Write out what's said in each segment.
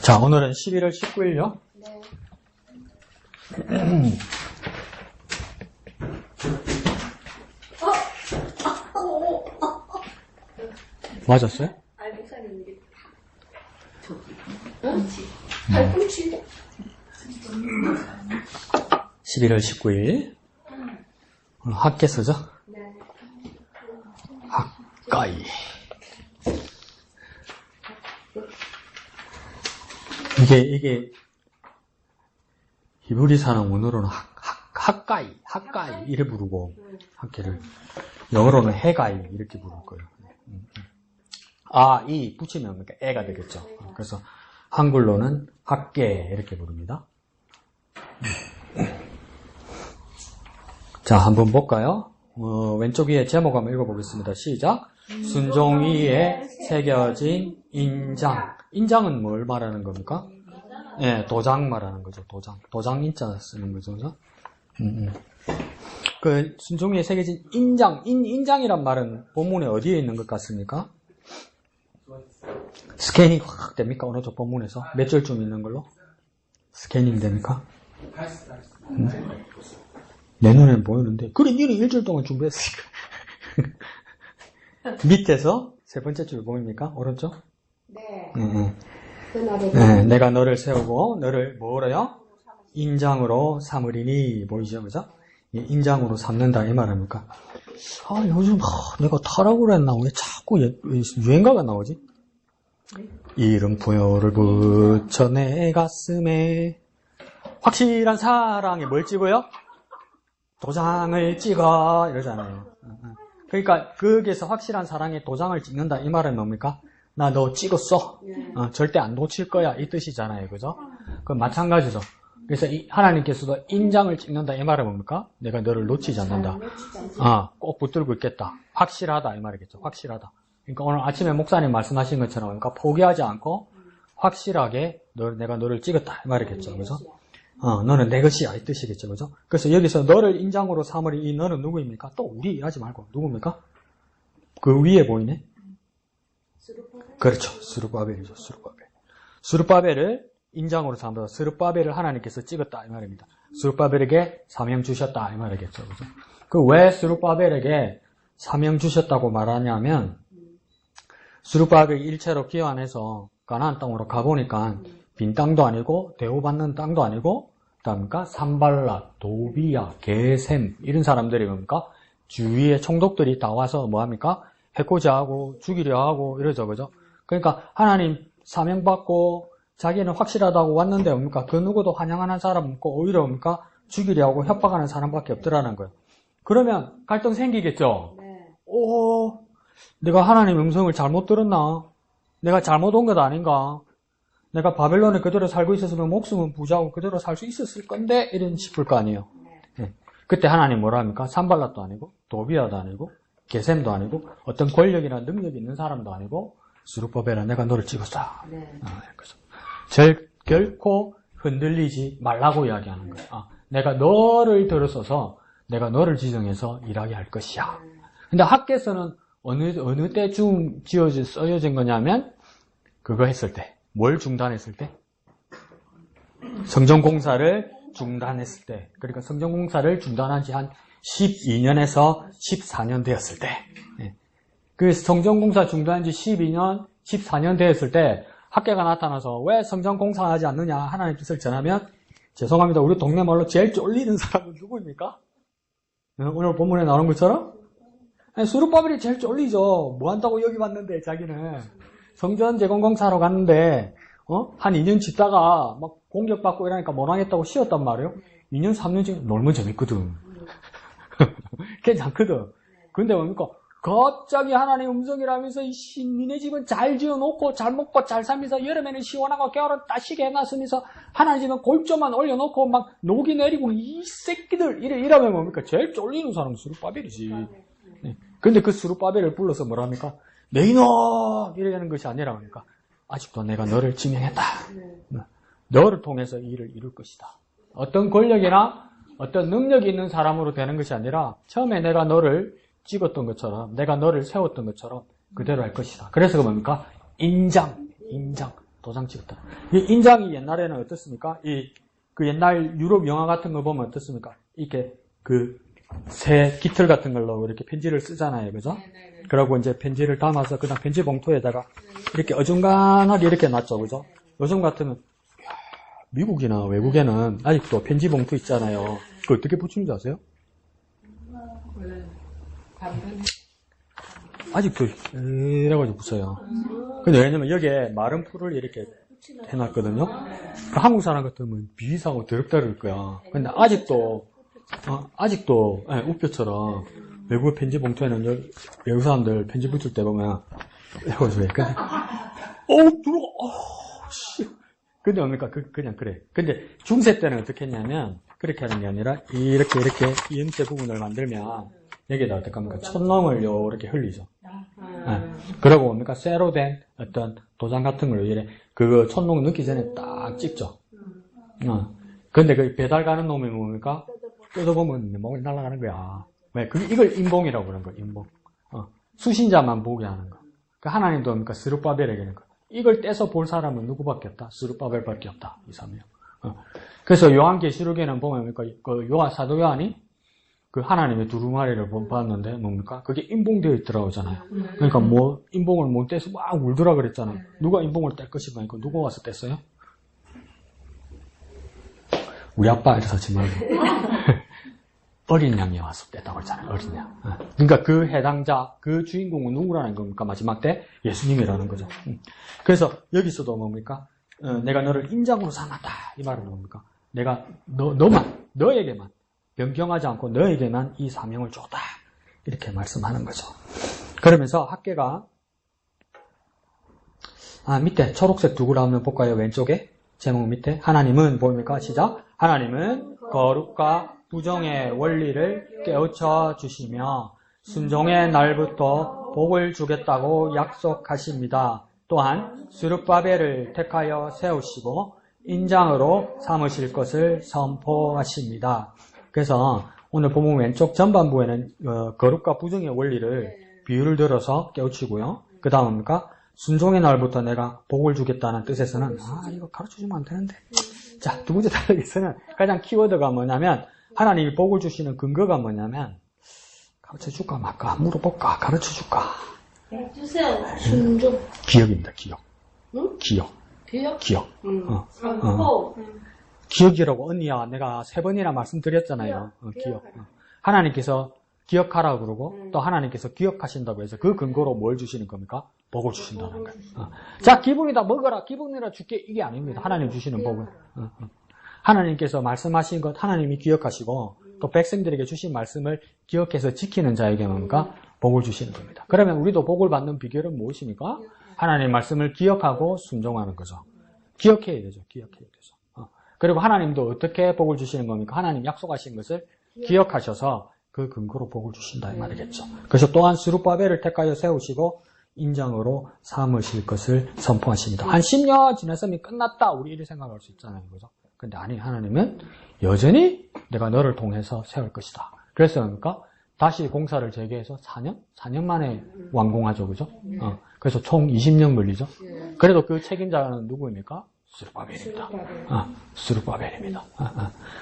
자, 오늘은 11월 19일요. 네. 맞았어요? 아니, 목사님, 이게 팔꿈치. 11월 19일. 학계서죠? 네. 학가이. 이게 히브리 사는 문으로는 학가이 이래 부르고 학계를 영어로는 해가이 이렇게 부를 거예요. 이 붙이면 그러니까 애가 되겠죠. 그래서 한글로는 학계 이렇게 부릅니다. 자, 한번 볼까요? 왼쪽 위에 제목 한번 읽어보겠습니다. 시작. 순종 위에 새겨진 인장. 인장은 뭘 말하는 겁니까? 예, 도장 말하는 거죠. 도장 인자 쓰는 거죠. 그죠? 그 순종 위에 새겨진 인장. 인장이란 말은 본문에 어디에 있는 것 같습니까? 스캐닝 확 됩니까? 어느 쪽 본문에서? 몇 절쯤 있는 걸로? 스캐닝 됩니까? 내 눈에는 보이는데. 그래, 니는 1절 동안 준비했으니까. 밑에서 세 번째 줄 보입니까? 오른쪽? 네. 네, 내가 너를 세우고 너를 뭐래요? 인장으로 삼으리니. 보이죠? 그죠? 인장으로 삼는다 이 말입니까? 요즘 내가 타라고 그랬나? 왜 자꾸 유행가가 나오지? 이름표를 붙여 내 가슴에. 확실한 사랑에 뭘 찍어요? 도장을 찍어 이러잖아요. 그러니까 거기에서 확실한 사랑에 도장을 찍는다 이 말은 뭡니까? 나 너 찍었어. 절대 안 놓칠 거야 이 뜻이잖아요. 그죠? 그 마찬가지죠. 그래서 하나님께서도 인장을 찍는다 이 말은 뭡니까? 내가 너를 놓치지 않는다. 꼭 붙들고 있겠다. 확실하다 이 말이겠죠. 확실하다. 그러니까 오늘 아침에 목사님 말씀하신 것처럼 그러니까 포기하지 않고 확실하게 내가 너를 찍었다 이 말이겠죠. 그죠? 너는 내 것이야 이 뜻이겠죠. 그죠? 그래서 여기서 너를 인장으로 삼으리 이 너는 누구입니까? 또 우리 하지 말고 누굽니까? 그 위에 보이네? 그렇죠. 스룹바벨이죠. 스룹바벨을 인장으로 삼아서 스룹바벨을 하나님께서 찍었다 이 말입니다. 스룹바벨에게 사명 주셨다 이 말이겠죠. 그죠? 그 왜 스룹바벨에게 사명 주셨다고 말하냐면 스룹바벨 일체로 귀환해서 가나안 땅으로 가보니까 빈 땅도 아니고 대우받는 땅도 아니고 그다음까 산발랏, 도비야, 게셈 이런 사람들이 뭡니까? 주위에 총독들이 다 와서 뭐합니까? 해코지 하고 죽이려 하고 이러죠. 그죠? 그러니까 하나님 사명받고 자기는 확실하다고 왔는데 뭡니까? 그 누구도 환영하는 사람 없고 오히려 뭡니까? 죽이려 하고 협박하는 사람밖에 없더라는 거예요. 그러면 갈등 생기겠죠? 네. 내가 하나님 음성을 잘못 들었나? 내가 잘못 온 것 아닌가? 내가 바벨론에 그대로 살고 있었으면 목숨은 부자고 그대로 살 수 있었을 건데 이런 싶을 거 아니에요. 네. 그때 하나님 뭐라 합니까? 산발랏도 아니고 도비아도 아니고 게셈도 아니고 어떤 권력이나 능력이 있는 사람도 아니고 스룹바벨아 내가 너를 찍었다. 네. 결코 흔들리지 말라고 이야기하는 거예요. 내가 너를 들어서서 내가 너를 지정해서 일하게 할 것이야. 근데 학계서는 어느 때쯤 써여진 거냐면 그거 했을 때. 뭘 중단했을 때? 성전공사를 중단했을 때. 그러니까 성전공사를 중단한 지 한 12년에서 14년 되었을 때. 그 성전공사 중단한 지 12년, 14년 되었을 때 학계가 나타나서 왜 성전공사하지 않느냐 하나님 뜻을 전하면 죄송합니다. 우리 동네 말로 제일 쫄리는 사람은 누구입니까? 오늘 본문에 나오는 것처럼 스룹바벨이 제일 쫄리죠. 뭐 한다고 여기 왔는데 자기는 성전 재건공사로 갔는데 한 2년 짓다가 막 공격받고 이러니까 못 하겠다고 쉬었단 말이에요. 2년 3년째 놀면 재밌거든. 괜찮거든. 근데 뭡니까? 갑자기 하나님 음성이라면서 니네 집은 잘 지어놓고 잘 먹고 잘 살면서 여름에는 시원하고 겨울은 따시게 해놨으면서 하나님 집은 골조만 올려놓고 막 녹이 내리고 이 새끼들 이러면 뭡니까? 제일 쫄리는 사람은 스룹바벨이지. 근데 그 스룹바벨을 불러서 뭐라 합니까? 내 이놈! 이러는 것이 아니라 뭡니까? 아직도 내가 너를 지명했다. 너를 통해서 일을 이룰 것이다. 어떤 권력이나 어떤 능력이 있는 사람으로 되는 것이 아니라 처음에 내가 너를 찍었던 것처럼 내가 너를 세웠던 것처럼 그대로 할 것이다. 그래서 뭡니까? 인장, 도장 찍었다. 이 인장이 옛날에는 어떻습니까? 그 옛날 유럽 영화 같은 거 보면 어떻습니까? 이렇게 새 깃털 같은 걸로 이렇게 편지를 쓰잖아요. 그죠? 그러고 이제 편지를 담아서 그냥 편지 봉투에다가 이렇게 어중간하게 이렇게 놨죠. 그죠? 요즘 같으면, 미국이나 외국에는 아직도 편지 봉투 있잖아요. 그거 어떻게 붙이는지 아세요? 아직도 이래가지고 붙여요. 근데 왜냐면 여기에 마른 풀을 이렇게 해놨거든요. 그 한국 사람 같으면 비슷하고 더럽다 그럴 거야. 근데 아직도 우표처럼 외국 편지 봉투에는 외국 사람들 편지 붙일 때 보면 이래가지고 씨. 근데 뭡니까? 그냥 그래. 근데 중세 때는 어떻게 했냐면 그렇게 하는 게 아니라 이렇게 이음새 부분을 만들면 여기에다 어떻게 합니까? 촛농을 이렇게 흘리죠. 그러고 뭡니까? 쇠로 된 어떤 도장 같은 걸로 이래 그거 촛농 넣기 전에 딱 찍죠. 근데 그 배달 가는 놈이 뭡니까? 뜯어보면 몸이 날아가는 거야. 왜? 이걸 인봉이라고 그러는 거야. 인봉. 수신자만 보게 하는 거. 그 하나님도 뭡니까? 스룹바벨에게 하는 거. 이걸 떼서 볼 사람은 누구밖에 없다? 스룹바벨밖에 없다. 이 사람이요. 그래서 요한계시록에는 보면 뭡니까? 사도 요한이 그 하나님의 두루마리를 봤는데 뭡니까? 그게 인봉되어 있더라고 하잖아요. 그러니까 인봉을 못 떼서 막 울더라 그랬잖아요. 누가 인봉을 뗄 것인가? 이거 누가 와서 뗐어요? 우리 아빠 이래서 하지 말고. 어린 양이 와서 뗐다고 그랬잖아요. 어린 양. 그러니까 그 해당자, 그 주인공은 누구라는 겁니까? 마지막 때 예수님이라는 거죠. 그래서 여기서도 뭡니까? 내가 너를 인장으로 삼았다. 이 말은 뭡니까? 내가 너에게만 변경하지 않고 너에게만 이 사명을 줬다. 이렇게 말씀하는 거죠. 그러면서 학계가 밑에 초록색 두구라 하면 볼까요? 왼쪽에 제목 밑에 하나님은 뭡니까? 시작. 하나님은 거룩과 부정의 원리를 깨우쳐 주시며 순종의 날부터 복을 주겠다고 약속하십니다. 또한 스룹바벨을 택하여 세우시고 인장으로 삼으실 것을 선포하십니다. 그래서 오늘 본문 왼쪽 전반부에는 거룩과 부정의 원리를 비유를 들어서 깨우치고요. 그 다음 뭡니까? 순종의 날부터 내가 복을 주겠다는 뜻에서는 이거 가르쳐주면 안 되는데. 자, 두 번째 단락에서는 가장 키워드가 뭐냐면 하나님이 복을 주시는 근거가 뭐냐면 가르쳐줄까 말까 물어볼까 가르쳐줄까. 주세요. 순종. 기억입니다. 기억. 응? 기억. 기억? 기억이라고 언니야 내가 3번이나 말씀드렸잖아요. 기억. 하나님께서 기억하라고 그러고 또 하나님께서 기억하신다고 해서 그 근거로 뭘 주시는 겁니까? 복을 주신다는 거예요. 자, 기분이다 먹어라 기분이라 줄게 이게 아닙니다. 하나님 주시는 복은. 하나님께서 말씀하신 것 하나님이 기억하시고 또 백성들에게 주신 말씀을 기억해서 지키는 자에게 뭡니까? 복을 주시는 겁니다. 그러면 우리도 복을 받는 비결은 무엇입니까? 하나님의 말씀을 기억하고 순종하는 거죠. 기억해야 되죠. 그리고 하나님도 어떻게 복을 주시는 겁니까? 하나님 약속하신 것을 기억하셔서 그 근거로 복을 주신다 이 말이겠죠. 그래서 또한 스룹바벨을 택하여 세우시고 인장으로 삼으실 것을 선포하십니다. 한 10년 지났으면 끝났다 우리 이렇게 생각할 수 있잖아요. 그죠? 근데 아니 하나님은 여전히 내가 너를 통해서 세울 것이다. 그래서 뭡니까? 다시 공사를 재개해서 4년 만에 완공하죠. 그죠? 그래서 총 20년 걸리죠. 그래도 그 책임자는 누구입니까? 스룹바벨입니다. 스룹바벨입니다.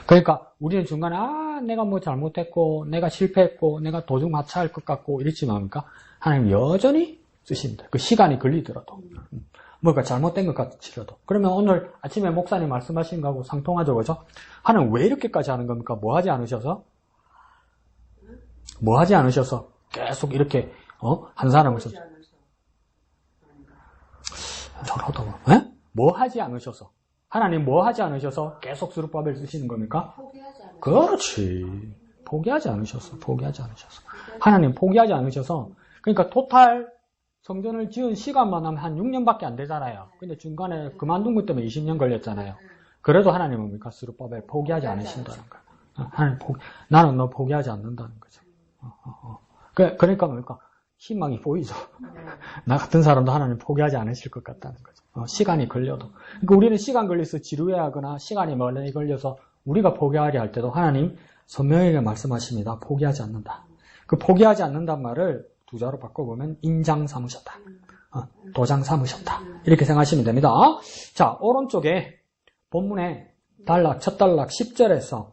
그러니까 우리는 중간에 내가 뭐 잘못했고 내가 실패했고 내가 도중 마차할 것 같고 이랬지만 뭡니까? 하나님 여전히 쓰십니다. 그 시간이 걸리더라도 뭔가 잘못된 것 같으시라도. 그러면 오늘 아침에 목사님 말씀하신 거하고 상통하죠. 그죠? 하나님 왜 이렇게까지 하는 겁니까? 뭐 하지 않으셔서 계속 이렇게 한 사람을 뭐 하지 않으셔서 하나님 뭐 하지 않으셔서 계속 스룹바벨 쓰시는 겁니까? 포기하지 않으셔서. 그렇지. 포기하지 않으셔서. 하나님 포기하지 않으셔서. 그러니까 토탈 성전을 지은 시간만 하면 한 6년밖에 안 되잖아요. 근데 중간에 그만둔 것 때문에 20년 걸렸잖아요. 그래도 하나님은 뭡니까? 스룹바벨 포기하지 않으신다는 거예요. 하나님 나는 너 포기하지 않는다는 거죠. 그러니까 뭡니까? 희망이 보이죠. 나 같은 사람도 하나님 포기하지 않으실 것 같다는 거죠. 시간이 걸려도. 그러니까 우리는 시간 걸려서 지루해하거나 시간이 많이 걸려서 우리가 포기하려 할 때도 하나님 선명하게 말씀하십니다. 포기하지 않는다. 그 포기하지 않는다는 말을 두 자로 바꿔보면 인장 삼으셨다. 도장 삼으셨다. 이렇게 생각하시면 됩니다. 자, 오른쪽에 본문에 첫 단락 10절에서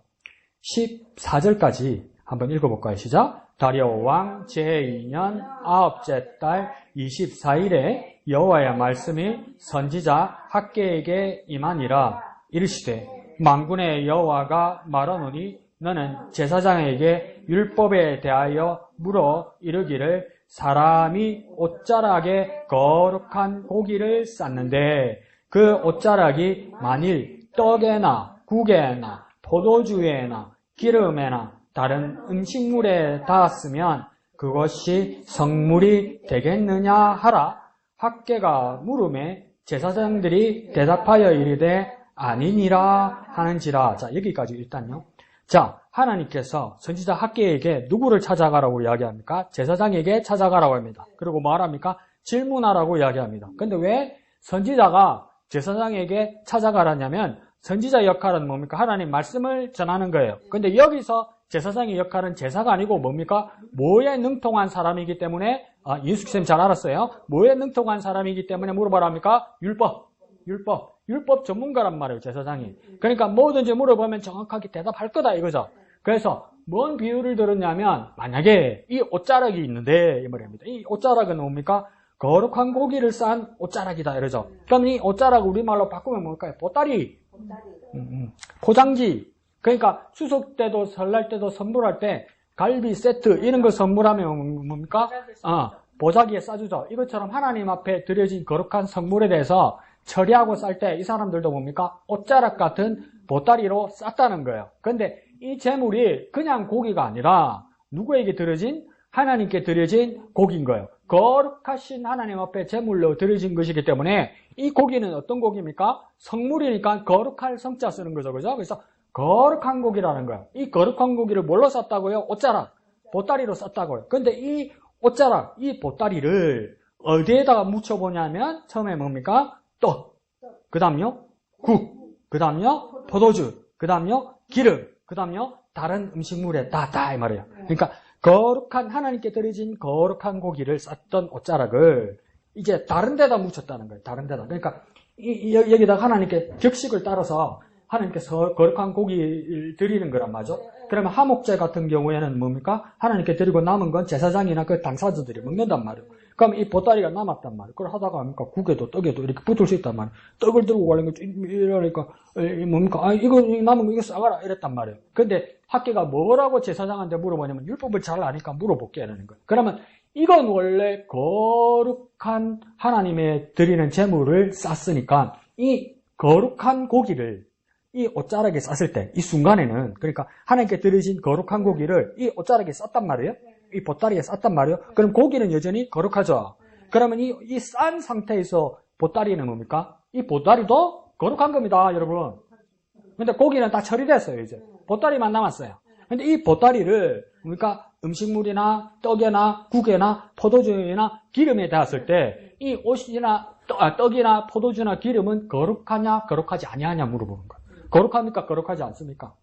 14절까지 한번 읽어볼까요? 시작. 다리오 왕 제2년 9째 달 24일에 여호와의 말씀이 선지자 학개에게 임하니라. 이르시되 만군의 여호와가 말하노니 너는 제사장에게 율법에 대하여 물어 이르기를 사람이 옷자락에 거룩한 고기를 쌓는데 그 옷자락이 만일 떡에나 국에나 포도주에나 기름에나 다른 음식물에 닿았으면 그것이 성물이 되겠느냐 하라. 학개가 물음에 제사장들이 대답하여 이르되 아니니라 하는지라. 자, 여기까지 일단요. 자, 하나님께서 선지자 학개에게 누구를 찾아가라고 이야기합니까? 제사장에게 찾아가라고 합니다. 그리고 뭐 하랍니까? 질문하라고 이야기합니다. 근데 왜 선지자가 제사장에게 찾아가라냐면 선지자 역할은 뭡니까? 하나님 말씀을 전하는 거예요. 근데 여기서 제사장의 역할은 제사가 아니고 뭡니까? 뭐에 능통한 사람이기 때문에 예수쌤 잘 알았어요. 뭐에 능통한 사람이기 때문에 물어봐랍니까? 율법 전문가란 말이에요, 제사장이. 그러니까 뭐든지 물어보면 정확하게 대답할 거다 이거죠. 그래서 뭔 비유를 들었냐면 만약에 이 옷자락이 있는데 이 말입니다. 이 옷자락은 뭡니까? 거룩한 고기를 싼 옷자락이다 이러죠. 그럼 이 옷자락 우리말로 바꾸면 뭘까요? 보따리. 포장지. 그러니까 추석 때도 설날 때도 선물할 때 갈비 세트 이런 거 선물하면 뭡니까? 보자기에 싸주죠. 이것처럼 하나님 앞에 드려진 거룩한 성물에 대해서 처리하고 쌀 때 이 사람들도 뭡니까? 옷자락 같은 보따리로 쌌다는 거예요. 근데 이 제물이 그냥 고기가 아니라 누구에게 드려진? 하나님께 드려진 고기인 거예요. 거룩하신 하나님 앞에 제물로 드려진 것이기 때문에 이 고기는 어떤 고기입니까? 성물이니까 거룩할 성자 쓰는 거죠. 그죠? 그래서 거룩한 고기라는 거예요. 이 거룩한 고기를 뭘로 쌌다고요? 옷자락, 보따리로 쌌다고요. 근데 이 옷자락, 이 보따리를 어디에다가 묻혀보냐면 처음에 뭡니까? 떡, 그 다음요 국, 그 다음요 포도주, 그 다음요 기름, 그 다음요 다른 음식물에 다 이 말이에요. 그러니까 거룩한 하나님께 드려진 거룩한 고기를 쌌던 옷자락을 이제 다른 데다 묻혔다는 거예요. 다른 데다. 그러니까 여기다가 하나님께 격식을 따라서 하나님께서 거룩한 고기를 드리는 거란 말이죠. 그러면 하목제 같은 경우에는 뭡니까? 하나님께 드리고 남은 건 제사장이나 그 당사자들이 먹는단 말이에요. 그럼 이 보따리가 남았단 말이에요. 그걸 하다가 뭡니까? 국에도 떡에도 이렇게 붙을 수 있단 말이에요. 떡을 들고 가려니까 이러니까 뭡니까? 이거 남은 거 이거 싸가라 이랬단 말이에요. 근데 학계가 뭐라고 제사장한테 물어보냐면 율법을 잘 아니까 물어볼게 이러는 거예요. 그러면 이건 원래 거룩한 하나님에 드리는 제물을 쌌으니까 이 거룩한 고기를 이 옷자락에 쌌을 때, 이 순간에는, 그러니까 하나님께 드리신 거룩한 고기를 이 옷자락에 쌌단 말이에요. 이 보따리에 쌌단 말이에요. 그럼 고기는 여전히 거룩하죠. 그러면 이 싼 상태에서 보따리는 뭡니까? 이 보따리도 거룩한 겁니다, 여러분. 근데 고기는 다 처리됐어요, 이제. 보따리만 남았어요. 근데 이 보따리를, 뭡니까? 음식물이나 떡이나 국에나 포도주나 기름에 닿았을 때, 이 옷이나 떡이나 포도주나 기름은 거룩하냐, 거룩하지 아니하냐 물어보는 거예요. 거룩합니까? 거룩하지 않습니까?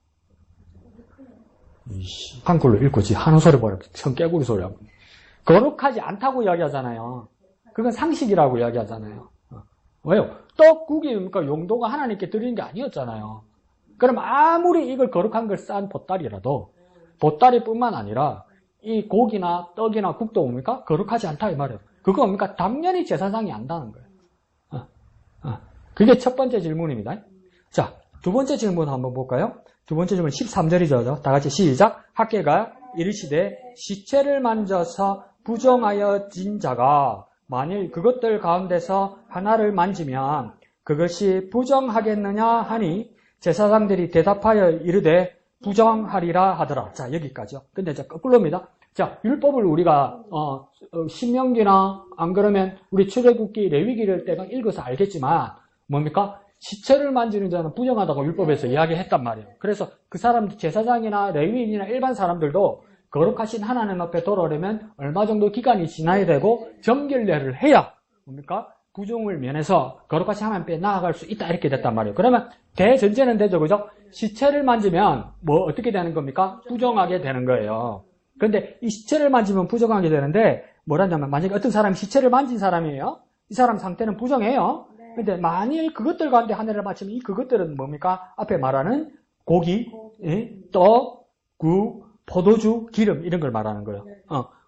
한글로 읽고 지 하는 소리 보라. 성깨구리 소리 하고. 거룩하지 않다고 이야기하잖아요. 그건 상식이라고 이야기하잖아요. 왜요? 떡국이니까 용도가 하나님께 드리는 게 아니었잖아요. 그럼 아무리 이걸 거룩한 걸 싼 보따리라도 보따리뿐만 아니라 이 고기나 떡이나 국도 뭡니까? 거룩하지 않다 이 말이에요. 그거 뭡니까? 당연히 제사장이 안다는 거예요. 그게 첫 번째 질문입니다. 자, 두 번째 질문 한번 볼까요? 두 번째 질문 13절이죠. 다 같이 시작. 학개가 이르시되 시체를 만져서 부정하여진 자가 만일 그것들 가운데서 하나를 만지면 그것이 부정하겠느냐 하니 제사장들이 대답하여 이르되 부정하리라 하더라. 자, 여기까지요. 근데 이제 거꾸로입니다. 자, 율법을 우리가 신명기나 안 그러면 우리 출애굽기, 레위기를 때가 읽어서 알겠지만 뭡니까? 시체를 만지는 자는 부정하다고 율법에서 이야기했단 말이에요. 그래서 그 사람들, 제사장이나 레위인이나 일반 사람들도 거룩하신 하나님 앞에 돌아오려면 얼마 정도 기간이 지나야 되고 정결례를 해야 뭡니까? 부정을 면해서 거룩하신 하나님 앞에 나아갈 수 있다 이렇게 됐단 말이에요. 그러면 대전제는 되죠, 그죠? 시체를 만지면 뭐 어떻게 되는 겁니까? 부정하게 되는 거예요. 그런데 이 시체를 만지면 부정하게 되는데 뭐라냐면 만약에 어떤 사람이 시체를 만진 사람이에요. 이 사람 상태는 부정해요. 근데 만일 그것들 가운데 하나를 맞추면 이 그것들은 뭡니까? 앞에 말하는 고기, 떡, 국, 포도주, 기름 이런 걸 말하는 거예요.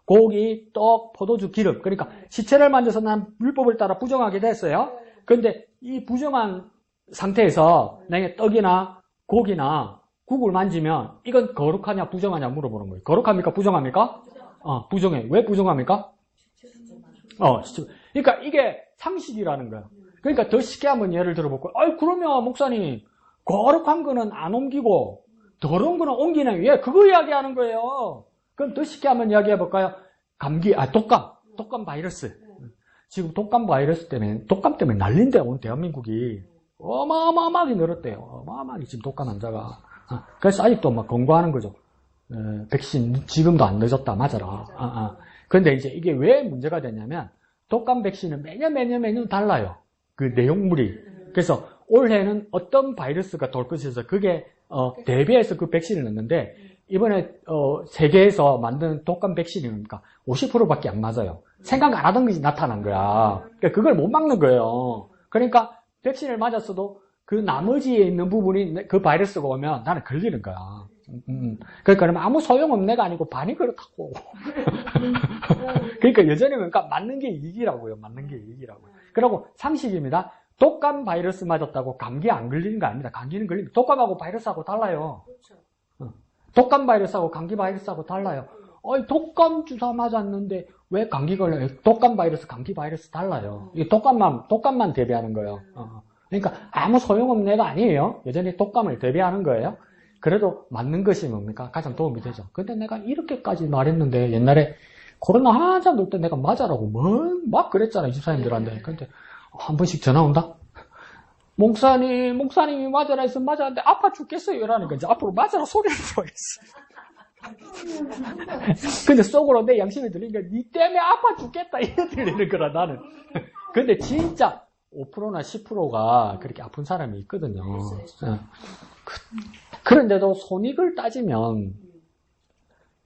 고기, 떡, 포도주, 기름. 그러니까 시체를 만져서 난 율법을 따라 부정하게 됐어요. 그런데 이 부정한 상태에서 내가 떡이나 고기나 국을 만지면 이건 거룩하냐 부정하냐 물어보는 거예요. 거룩합니까? 부정합니까? 부정해. 왜 부정합니까? 그러니까 이게 상식이라는 거예요. 그러니까 더 쉽게 한번 예를 들어볼게요. 그러면 목사님 거룩한 거는 안 옮기고 더러운 거는 옮기네. 왜? 그거 이야기하는 거예요. 그럼 더 쉽게 한번 이야기해 볼까요? 독감 바이러스. 지금 독감 때문에 난린데 온 대한민국이 어마어마하게 늘었대요. 어마어마하게 지금 독감 환자가. 그래서 아직도 막 권고하는 거죠. 백신 지금도 안 늦었다. 맞아라. 그런데 이제 이게 왜 문제가 되냐면 독감 백신은 매년 달라요. 그 내용물이. 그래서 올해는 어떤 바이러스가 돌 것이어서 그게 대비해서 그 백신을 넣는데 이번에 세계에서 만든 독감 백신이니까 50%밖에 안 맞아요. 생각 안 하던 것이 나타난 거야. 그러니까 그걸 못 막는 거예요. 그러니까 백신을 맞았어도 그 나머지에 있는 부분이 그 바이러스가 오면 나는 걸리는 거야. 그러니까 아무 소용없네가 아니고 반이 그렇다고. 그러니까 여전히 맞는 게 이익이라고요. 맞는 게 이익이라고요. 그리고 상식입니다. 독감 바이러스 맞았다고 감기 안 걸리는 거 아닙니다. 감기는 걸립니다. 독감하고 바이러스하고 달라요. 독감 바이러스하고 감기 바이러스하고 달라요. 독감 주사 맞았는데 왜 감기 걸려요? 독감 바이러스, 감기 바이러스 달라요. 이게 독감만 대비하는 거예요. 그러니까 아무 소용없는 애가 아니에요. 여전히 독감을 대비하는 거예요. 그래도 맞는 것이 뭡니까? 가장 도움이 되죠. 근데 내가 이렇게까지 말했는데 옛날에 코로나 한참 놀 때 내가 맞아라고 막 그랬잖아. 집사님들한테. 근데 한 번씩 전화 온다? 목사님이 맞아라 해서 맞았는데 아파 죽겠어요. 이러니까 이제 앞으로 맞아라 소리를 들어야지. 근데 속으로 내 양심이 들리니까 니 때문에 아파 죽겠다 이래 들리는 거라 나는. 근데 진짜 5%나 10%가 그렇게 아픈 사람이 있거든요. 그런데도 손익을 따지면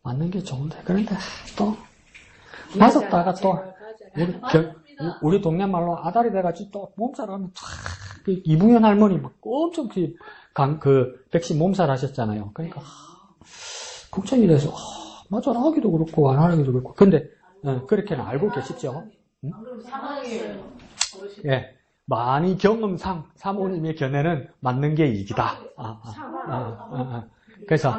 맞는 게 좋은데 그런데 또 맞았다가 또 우리 동네 말로 아다리 돼가지고 또 몸살하면 이붕현 할머니 막 엄청 그 백신 몸살 하셨잖아요. 그러니까 걱정이 돼서 맞아라 하기도 그렇고 안 하기도 그렇고. 근데 그렇게는 알고 계시죠? 응? 예, 많이 경험상 사모님의 견해는 맞는 게 이익이다. 그래서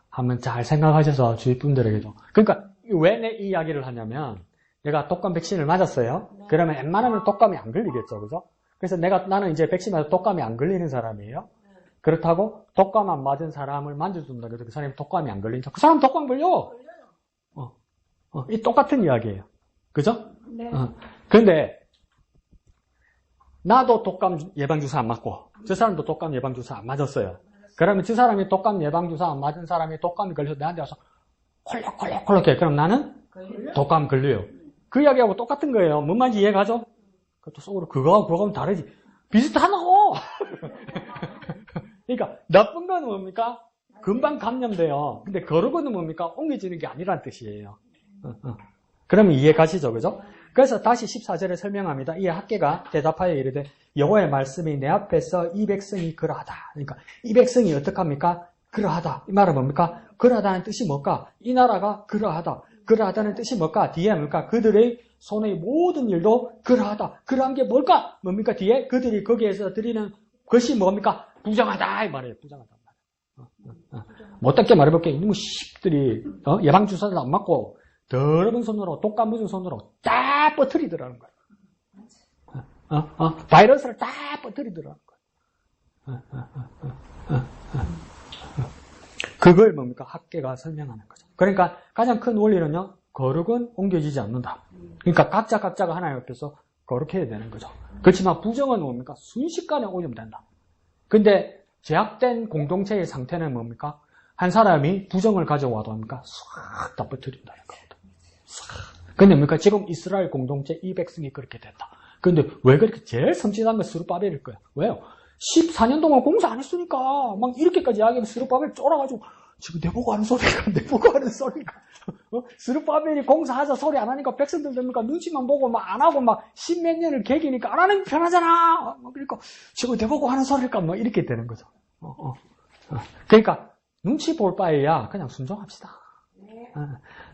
한번 잘 생각하셔서 주위 분들에게도. 그러니까 왜 내 이 이야기를 하냐면 내가 독감 백신을 맞았어요. 그러면 웬만하면 독감이 안 걸리겠죠, 그죠? 그래서 나는 이제 백신 맞아 독감이 안 걸리는 사람이에요. 그렇다고 독감 안 맞은 사람을 만져준다 그래서 그 사람이 독감이 안 걸린다. 그 사람 독감 걸려. 이 똑같은 이야기예요. 그죠? 네. 근데 나도 독감 예방주사 안 맞고 저 사람도 독감 예방주사 안 맞았어요. 그러면 저 사람이 독감 예방주사 안 맞은 사람이 독감이 걸려서 내한테 와서 콜록콜록콜록해. 그럼 나는 독감 걸려요. 그 이야기하고 똑같은 거예요. 뭔 말인지 이해가죠? 그것도 속으로 그거하고는 다르지. 비슷하다고! 그러니까 나쁜 건 뭡니까? 금방 감염돼요. 근데 거룩은 뭡니까? 옮겨지는 게 아니란 뜻이에요. 그러면 이해 가시죠? 그죠? 그래서 다시 14절에 설명합니다. 이 학계가 대답하여 이르되 여호와의 말씀이 내 앞에서 이 백성이 그러하다. 그러니까 이 백성이 어떡합니까? 그러하다. 이 말은 뭡니까? 그러하다는 뜻이 뭘까? 이 나라가 그러하다. 그러하다는 뜻이 뭘까? 뒤에 뭡니까? 그들의 손의 모든 일도 그러하다. 그러한 게 뭘까? 뭡니까? 뒤에 그들이 거기에서 드리는 것이 뭡니까? 부정하다. 이 말이에요. 부정하다. 뭐 어떻게 말해볼게요. 이놈의 씹들이 예방주사도 안 맞고 더러운 손으로 독감 묻은 손으로 쫙 뻗어리더라는 거예요. 바이러스를 쫙 뻗어리더라는 거예요. 그걸 뭡니까? 학계가 설명하는 거죠. 그러니까 가장 큰 원리는요. 거룩은 옮겨지지 않는다. 그러니까 각자가 하나님 앞에서 거룩해야 되는 거죠. 그렇지만 부정은 뭡니까? 순식간에 오염 된다. 근데 제약된 공동체의 상태는 뭡니까? 한 사람이 부정을 가져와도 뭡니까? 싹 다 퍼뜨린다는 겁니다. 싹. 근데 뭡니까? 지금 이스라엘 공동체 이 백성이 그렇게 됐다. 근데 왜 그렇게 제일 섬찟한 건 스룹바벨일 거예요. 왜요? 14년 동안 공사 안 했으니까 막 이렇게까지 이야기하면 스룹바벨 쫄아가지고 지금 내보고 하는 소리가. 스룹바벨이 공사하자 소리 안 하니까 백성들 됩니까? 눈치만 보고 막 안 하고 막 십몇 년을 개기니까 안 하는 게 편하잖아. 그러니까 지금 내보고 하는 소리일까? 뭐 이렇게 되는 거죠. 그러니까 눈치 볼 바에야 그냥 순종합시다.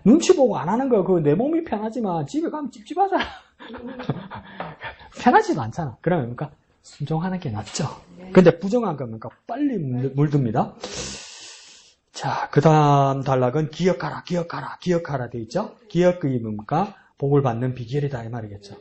눈치 보고 안 하는 거, 내 몸이 편하지만 집에 가면 찝찝하잖아. 편하지도 않잖아. 그러니까 순종하는 게 낫죠. 근데 부정한 겁니까? 빨리 물듭니다. 자, 그 다음 단락은 기억하라 돼 있죠? 기억이 뭡니까? 복을 받는 비결이다 이 말이겠죠.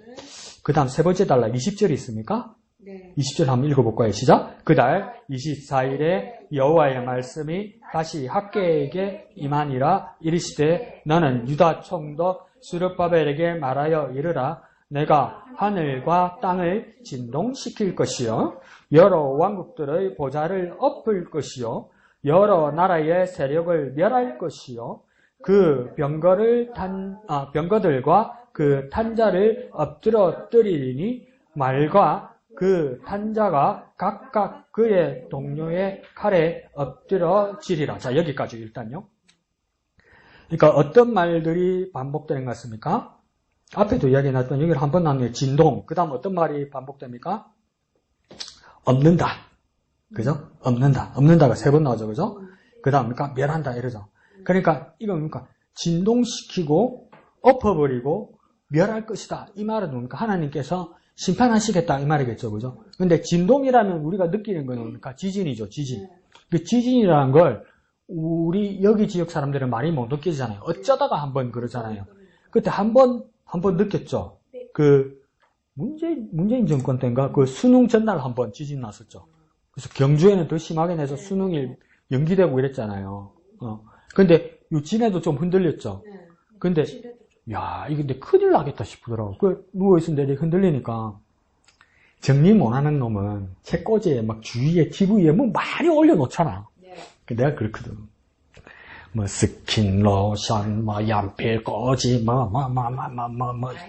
그 다음 세 번째 단락 20절이 있습니까? 네. 20절 한번 읽어볼까요? 시작. 그달 24일에 여호와의 말씀이 다시 학개에게 임하니라. 이르시되 너는 유다 총독 스룹바벨에게 말하여 이르라. 내가 하늘과 땅을 진동시킬 것이요 여러 왕국들의 보좌를 엎을 것이요 여러 나라의 세력을 멸할 것이요 그 병거들과 그 탄자를 엎드러뜨리니 말과 그 탄자가 각각 그의 동료의 칼에 엎드러지리라. 자, 여기까지 일단요. 그러니까 어떤 말들이 반복되는 것 같습니까? 앞에도 이야기 나왔던 여기를 한번 나누면 진동. 그 다음 어떤 말이 반복됩니까? 없는다. 그죠? 없는다. 없는다가 세 번 나오죠. 그죠? 그 다음, 멸한다. 이러죠. 그러니까, 이건 뭡니까? 진동시키고, 엎어버리고, 멸할 것이다. 이 말은 뭡니까? 하나님께서 심판하시겠다. 이 말이겠죠. 그죠? 근데 진동이라면 우리가 느끼는 건 뭡니까? 지진이죠. 지진. 그 지진이라는 걸 우리 여기 지역 사람들은 많이 못 느끼잖아요. 어쩌다가 한번 그러잖아요. 그때 한번 느꼈죠. 문재인 정권 때인가 그 수능 전날 한번 지진 났었죠. 그래서 경주에는 더 심하게 내서 수능이 연기되고 이랬잖아요. 근데 진해도 좀 흔들렸죠. 근데 야, 이거 근데 큰일 나겠다 싶더라고. 누워있는데 흔들리니까 정리 못하는 놈은 책꽂이에 막 주위에 TV에 뭐 많이 올려놓잖아. 내가 그렇거든. 스킨, 로션, 연필꽂이,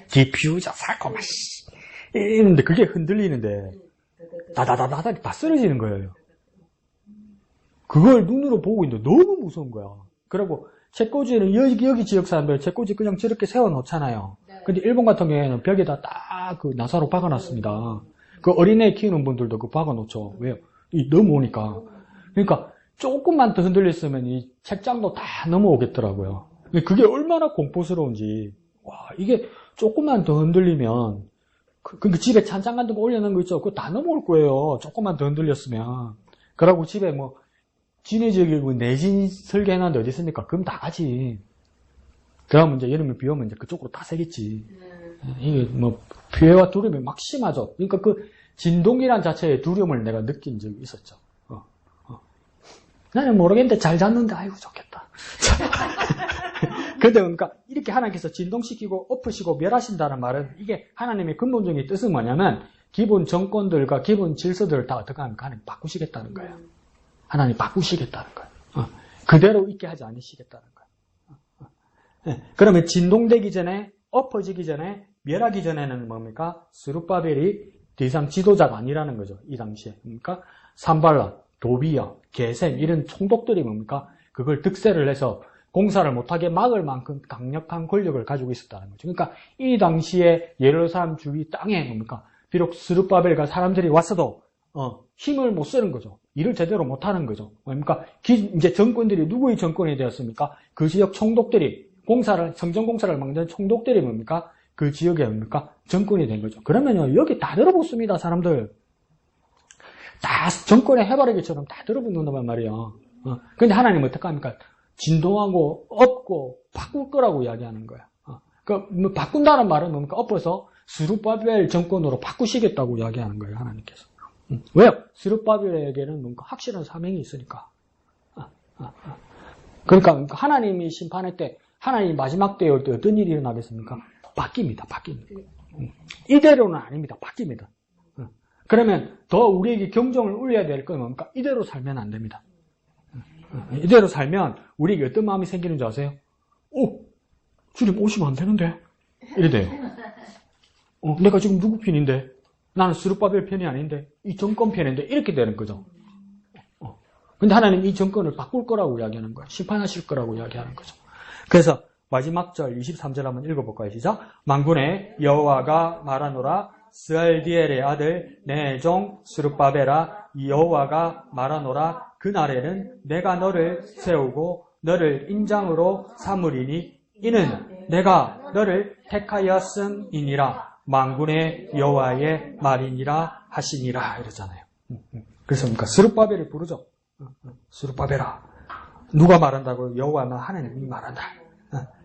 디퓨저 사고, 이러는데 그게 흔들리는데, 다다다다다 다 쓰러지는 거예요. 그걸 눈으로 보고 있는데 너무 무서운 거야. 그리고 책꽂이는 여기 지역 사람들 책꽂이 그냥 저렇게 세워놓잖아요. 근데 일본 같은 경우에는 벽에다 딱 그 나사로 박아놨습니다. 그 어린애 키우는 분들도 그 박아놓죠. 왜요? 넘어오니까. 그러니까 조금만 더 흔들렸으면 이 책장도 다 넘어오겠더라고요. 그게 얼마나 공포스러운지. 와, 이게 조금만 더 흔들리면, 그 집에 찬장 같은 거 올려놓은 거 있죠? 그거 다 넘어올 거예요. 조금만 더 흔들렸으면. 그러고 집에 진해 지역에 내진 설계해놨는데 어디 있습니까? 그럼 다 가지. 그러면 이제 여름에 비 오면 이제 그쪽으로 다 새겠지. 이게 피해와 두려움이 막 심하죠. 그러니까 그 진동이란 자체의 두려움을 내가 느낀 적이 있었죠. 나는 모르겠는데 잘 잤는데 아이고 좋겠다. 근데 그러니까 이렇게 하나님께서 진동시키고 엎으시고 멸하신다는 말은 이게 하나님의 근본적인 뜻은 뭐냐면 기본 정권들과 기본 질서들을 다 어떻게 합니까? 하나님 바꾸시겠다는 거예요. 하나님 바꾸시겠다는 거예요. 그대로 있게 하지 않으시겠다는 거예요. 그러면 진동되기 전에 엎어지기 전에 멸하기 전에는 뭡니까? 스룹바벨이 더 이상 지도자가 아니라는 거죠. 이 당시에. 그러니까 산발라, 도비야, 게셈 이런 총독들이 뭡니까? 그걸 득세를 해서 공사를 못하게 막을 만큼 강력한 권력을 가지고 있었다는 거죠. 그러니까 이 당시에 예루살렘 주위 땅에 뭡니까? 비록 스룹바벨과 사람들이 왔어도 힘을 못 쓰는 거죠. 일을 제대로 못하는 거죠. 그러니까 이제 정권들이 누구의 정권이 되었습니까? 그 지역 총독들이 성전 공사를 막는 총독들이 뭡니까? 그 지역에 뭡니까? 정권이 된 거죠. 그러면요 여기 다 들어붙습니다, 사람들. 다 정권의 해바라기처럼 다 들어붙는단 말이야. 근데 하나님은 어떻게 합니까? 진동하고 엎고 바꿀 거라고 이야기하는 거야. 바꾼다는 말은 뭡니까? 엎어서 스룹바벨 정권으로 바꾸시겠다고 이야기하는 거예요, 하나님께서. 왜요? 스룹바벨에게는 뭔가 확실한 사명이 있으니까. 그러니까 하나님이 심판할 때, 하나님 마지막 때에 올 때 어떤 일이 일어나겠습니까? 바뀝니다. 이대로는 아닙니다. 바뀝니다. 그러면 더 우리에게 경종을 울려야 될 건 뭡니까? 이대로 살면 안 됩니다. 이대로 살면 우리에게 어떤 마음이 생기는 줄 아세요? 주님 오시면 안 되는데? 이래 돼요. 내가 지금 누구 편인데? 나는 스룹바벨 편이 아닌데? 이 정권 편인데? 이렇게 되는 거죠. 근데 하나님 이 정권을 바꿀 거라고 이야기하는 거예요. 심판하실 거라고 이야기하는 거죠. 그래서 마지막 절 23절 한번 읽어볼까요? 시작. 만군의 여호와가 말하노라. 스알디엘의 아들 내 종 스룹바벨아, 여호와가 말하노라. 그날에는 내가 너를 세우고 너를 인장으로 삼으리니 이는 내가 너를 택하였음이니라. 만군의 여호와의 말이니라 하시니라 이러잖아요. 그래서 그러니까 스룹바벨을 부르죠. 스룹바벨아. 누가 말한다고? 여호와나 하나님이 말한다.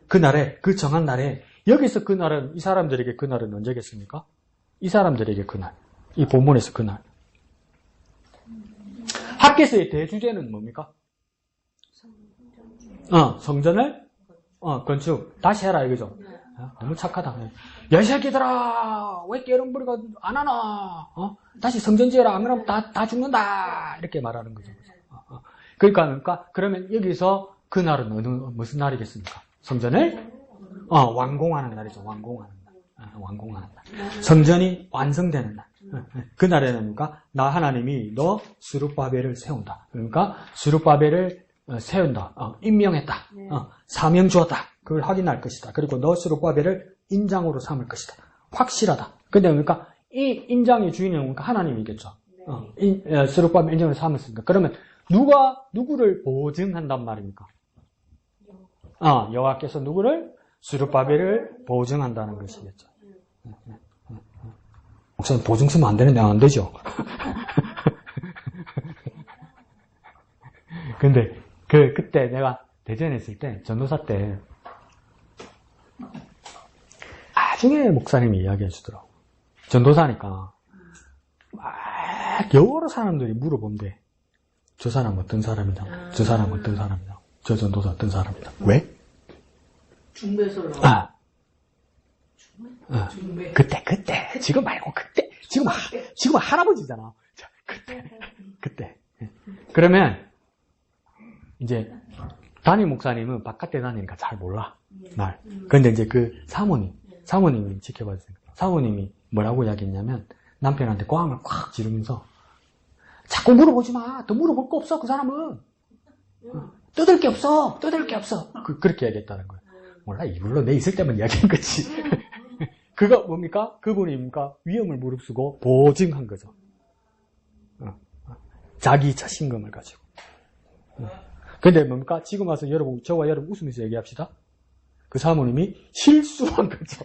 그날에, 그 정한 날에, 여기서 그날은, 이 사람들에게 그날은 언제겠습니까? 이 사람들에게 그날. 이 본문에서 그날. 학개서의 대주제는 뭡니까? 성전을, 건축. 다시 해라, 이거죠. 너무 착하다. 야, 이 새끼들아! 왜 깨름부리가 안 하나? 다시 성전 지어라. 안 그러면 다 죽는다. 이렇게 말하는 거죠. 그러니까, 그러면 여기서 그날은 무슨 날이겠습니까? 성전을 완공하는 날이죠. 완공하는 날. 완공하는 날. 성전이 완성되는 날. 그날에는 뭡니까? 나 하나님이 너 스룹바벨을 세운다. 그러니까 스룹바벨을 세운다. 임명했다. 사명 주었다. 그걸 확인할 것이다. 그리고 너 스룹바벨을 인장으로 삼을 것이다. 확실하다. 근데 뭡니까? 이 인장의 주인은 뭡니까? 하나님이겠죠. 스룹바벨 인장을 삼았으니까. 그러면 누구를 보증한단 말입니까? 여호와께서 누구를? 스룹바벨을 보증한다는 것이겠죠. 목사님 보증 쓰면 안 되는데 안 되죠. 근데 그때 내가 대전에 있을 때 전도사 때 나중에 목사님이 이야기해 주더라고. 전도사니까 막 여러 사람들이 물어본대. 저 사람 어떤 사람이냐? 저 사람 어떤 사람이냐? 저 전도사 어떤 사람이냐? 왜? 중배설로. 중배. 그때. 지금 말고 그때. 지금 할아버지잖아. 자, 그때. 그러면, 이제, 담임 목사님은 바깥에 다니니까 잘 몰라. 날. 근데 이제 그 사모님이 지켜봐 주세요. 사모님이 뭐라고 이야기했냐면, 남편한테 꽝을 꽉 지르면서, 자꾸 물어보지 마. 더 물어볼 거 없어, 그 사람은. 뜯을 게 없어. 그렇게 얘기했다는 거예요. 몰라, 이불로 내 있을 때만 이야기한 거지. 그거 뭡니까? 그분입니까? 위험을 무릅쓰고 보증한 거죠. 자기 자신감을 가지고. 근데 뭡니까? 지금 와서 저와 여러분 웃으면서 얘기합시다. 그 사모님이 실수한 거죠.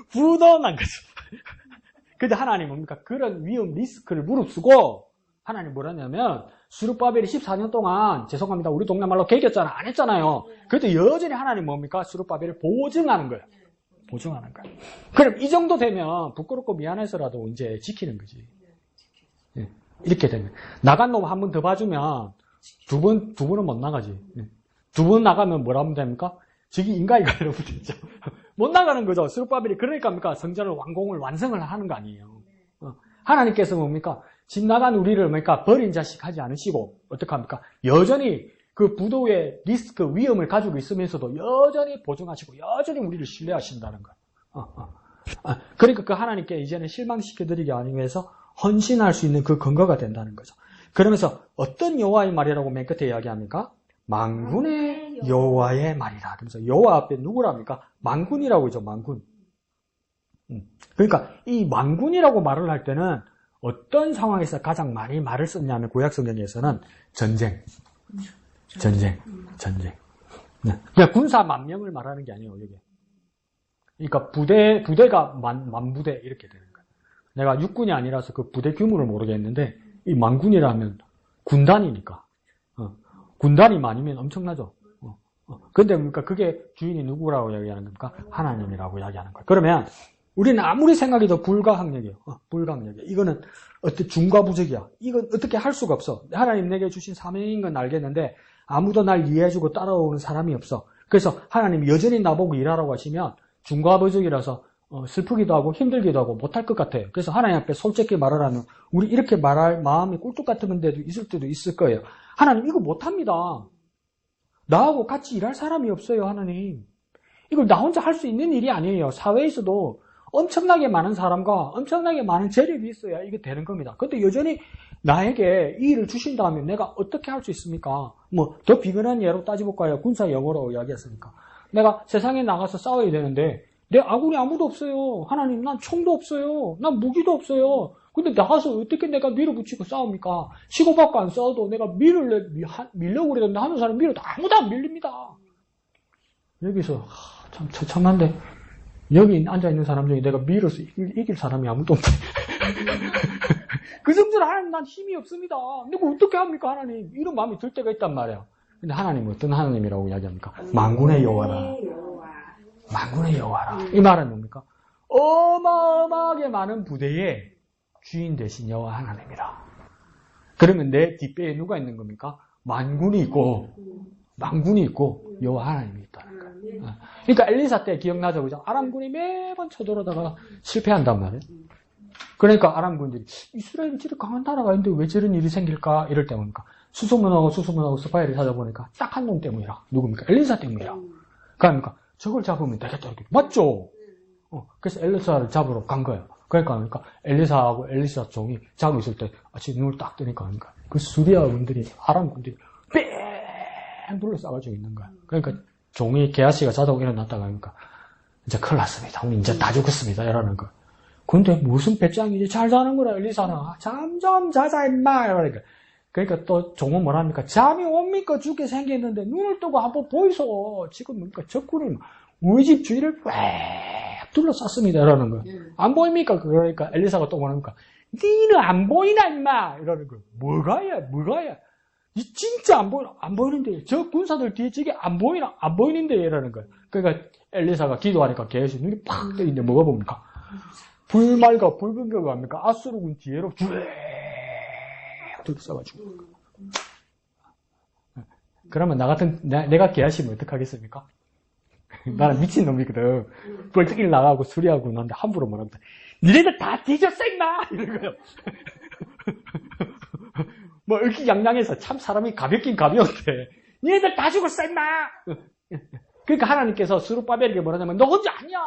부도난 거죠. 근데 하나님 뭡니까? 그런 위험 리스크를 무릅쓰고 하나님 뭐라냐면 스룹바벨이 14년 동안 죄송합니다. 우리 동네 말로 개겼잖아. 안 했잖아요. 그래도 여전히 하나님 뭡니까? 스룹바벨을 보증하는 거예요. 보증하는 거예요. 그럼 이 정도 되면 부끄럽고 미안해서라도 이제 지키는 거지. 이렇게 되면 나간 놈 한 번 더 봐주면 두 번은 못 나가지. 두 번 나가면 뭐라 하면 됩니까? 저기 인가이가 여러분 되죠. 못 나가는 거죠. 스룹바벨이 그러니까 뭡니까? 성전을 완성을 하는 거 아니에요. 하나님께서 뭡니까? 집 나간 우리를 뭡니까? 버린 자식 하지 않으시고 어떡합니까? 여전히 그 부도의 리스크 위험을 가지고 있으면서도 여전히 보증하시고 여전히 우리를 신뢰하신다는 거예요. 그러니까 그 하나님께 이제는 실망시켜드리기 아니기 위해서 헌신할 수 있는 그 근거가 된다는 거죠. 그러면서 어떤 여호와의 말이라고 맨 끝에 이야기합니까? 만군의 여호와의 말이라. 그래서 여호와 앞에 누구랍니까? 만군이라고 하죠. 만군. 그러니까 이 만군이라고 말을 할 때는 어떤 상황에서 가장 많이 말을 썼냐면 구약 성경에서는 전쟁. 그냥 군사 만 명을 말하는 게 아니에요. 여기. 그러니까 부대가 만 부대 이렇게 되는 거예요. 내가 육군이 아니라서 그 부대 규모를 모르겠는데 이 만군이라면 군단이니까. 군단이 많으면 엄청나죠. 근데 그러니까 그게 주인이 누구라고 이야기하는 겁니까? 하나님이라고 이야기하는 거예요. 그러면 우리는 아무리 생각해도 불가항력이에요. 불가항력이에요. 이거는 중과부적이야. 이건 어떻게 할 수가 없어. 하나님 내게 주신 사명인 건 알겠는데 아무도 날 이해해주고 따라오는 사람이 없어. 그래서 하나님 여전히 나보고 일하라고 하시면 중과부적이라서 슬프기도 하고 힘들기도 하고 못할 것 같아요. 그래서 하나님 앞에 솔직히 말을 하면 우리 이렇게 말할 마음이 꿀뚝 같은 데도 있을 때도 있을 거예요. 하나님 이거 못합니다. 나하고 같이 일할 사람이 없어요. 하나님. 이걸 나 혼자 할 수 있는 일이 아니에요. 사회에서도 엄청나게 많은 사람과 엄청나게 많은 재력이 있어야 이게 되는 겁니다. 근데 여전히 나에게 이 일을 주신다면 내가 어떻게 할 수 있습니까? 뭐 더 비근한 예로 따져볼까요? 군사 영어로 이야기했으니까. 내가 세상에 나가서 싸워야 되는데 내 아군이 아무도 없어요. 하나님, 난 총도 없어요. 난 무기도 없어요. 근데 나가서 어떻게 내가 밀어붙이고 싸웁니까? 치고받고 안 싸워도 내가 밀려고 그러는데 하는 사람 밀어도 아무도 안 밀립니다. 여기서 참 처참한데 여기 앉아있는 사람 중에 내가 밀어서 이길 사람이 아무도 없네. 그 정도로 하나님, 난 힘이 없습니다. 내가 어떻게 합니까, 하나님? 이런 마음이 들 때가 있단 말이에요. 근데 하나님은 어떤 하나님이라고 이야기합니까? 만군의 여호와라. 만군의 여호와라. 이 말은 뭡니까? 어마어마하게 많은 부대의 주인 되신 여호와 하나님이라. 그러면 내 뒷배에 누가 있는 겁니까? 만군이 있고 여호와 하나님이 있다는 거예요. 그러니까 엘리사 때 기억나죠? 그죠? 아람군이 매번 쳐들어다가 실패한단 말이에요. 그러니까 아람군들이 이스라엘이 저렇게 강한 나라가 있는데 왜 저런 일이 생길까? 이럴 때 뭡니까? 수소문하고 스파이를 찾아보니까 딱 한 놈 때문이라. 누굽니까? 엘리사 때문이라. 그러니까 저걸 잡으면 되겠다. 이렇게. 맞죠? 그래서 엘리사를 잡으러 간 거예요. 그러니까 엘리사하고 엘리사 종이 자고 있을 때 아침에 눈을 딱 뜨니까 그 수리아 군들이 아람군들이 뺑 둘러싸가지고 있는 거야. 그러니까 종이 게하시가 자다고 일어났다가 하니까 이제 큰일 났습니다. 우리 이제 다 죽었습니다. 이러는 거. 근데 무슨 배짱이지? 잘 자는 거라 엘리사는. 잠 좀 자자 임마. 이러니까. 그러니까 또 종은 뭐랍니까? 잠이 옵니까? 죽게 생겼는데 눈을 뜨고 한번 보이소. 지금 뭡니까? 적군이 우리 집 주위를 쫙 둘러쌌습니다. 이러는 거예요. 안 보입니까? 그러니까 엘리사가 또 뭐랍니까? 니는 안 보이나 임마. 이러는 거예요. 뭐가야? 니 진짜 안 보이는데. 저 군사들 뒤에 저게 안 보이는데. 이러는 거예요. 그러니까 엘리사가 기도하니까 계속 눈이 팍 뜨이는데 뭐가 봅니까? 불말과 불병거가 합니까? 아수르군 뒤로 쭉 둘러싸가지고. 그러면 내가 개하시면 어떡하겠습니까? 나는 미친놈이거든. 벌떡일 나가고 수리하고 나한테 함부로 뭐랍니다. 니네들 다 뒤졌어 임마! 이런 거요. 뭐 의기양양해서 참 사람이 가볍긴 가벼운데 니네들 다 죽었어 임마! 그러니까 하나님께서 스룹바벨에게 뭐라냐면 너 혼자 아니야.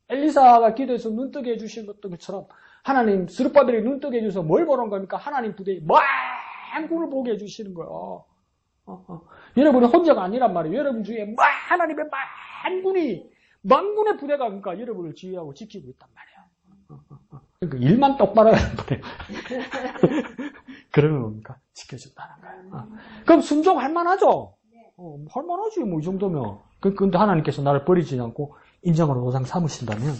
엘리사가 기도해서 눈뜨게 해주신 것처럼 하나님 스룹바벨이 눈뜨게 해줘서 뭘 보는 겁니까? 하나님 부대에 만군을 보게 해주시는 거예요. 여러분이 혼자가 아니란 말이에요. 여러분 중에 하나님의 만군의 부대가 그러니까 여러분을 지휘하고 지키고 있단 말이에요. 그러니까 일만 똑바로 하는 거예요. 그러면 뭡니까? 지켜준다는 거예요. 그럼 순종할 만하죠? 할 만하지 뭐 이 정도면. 근데 하나님께서 나를 버리지 않고 인정으로 도상 삼으신다면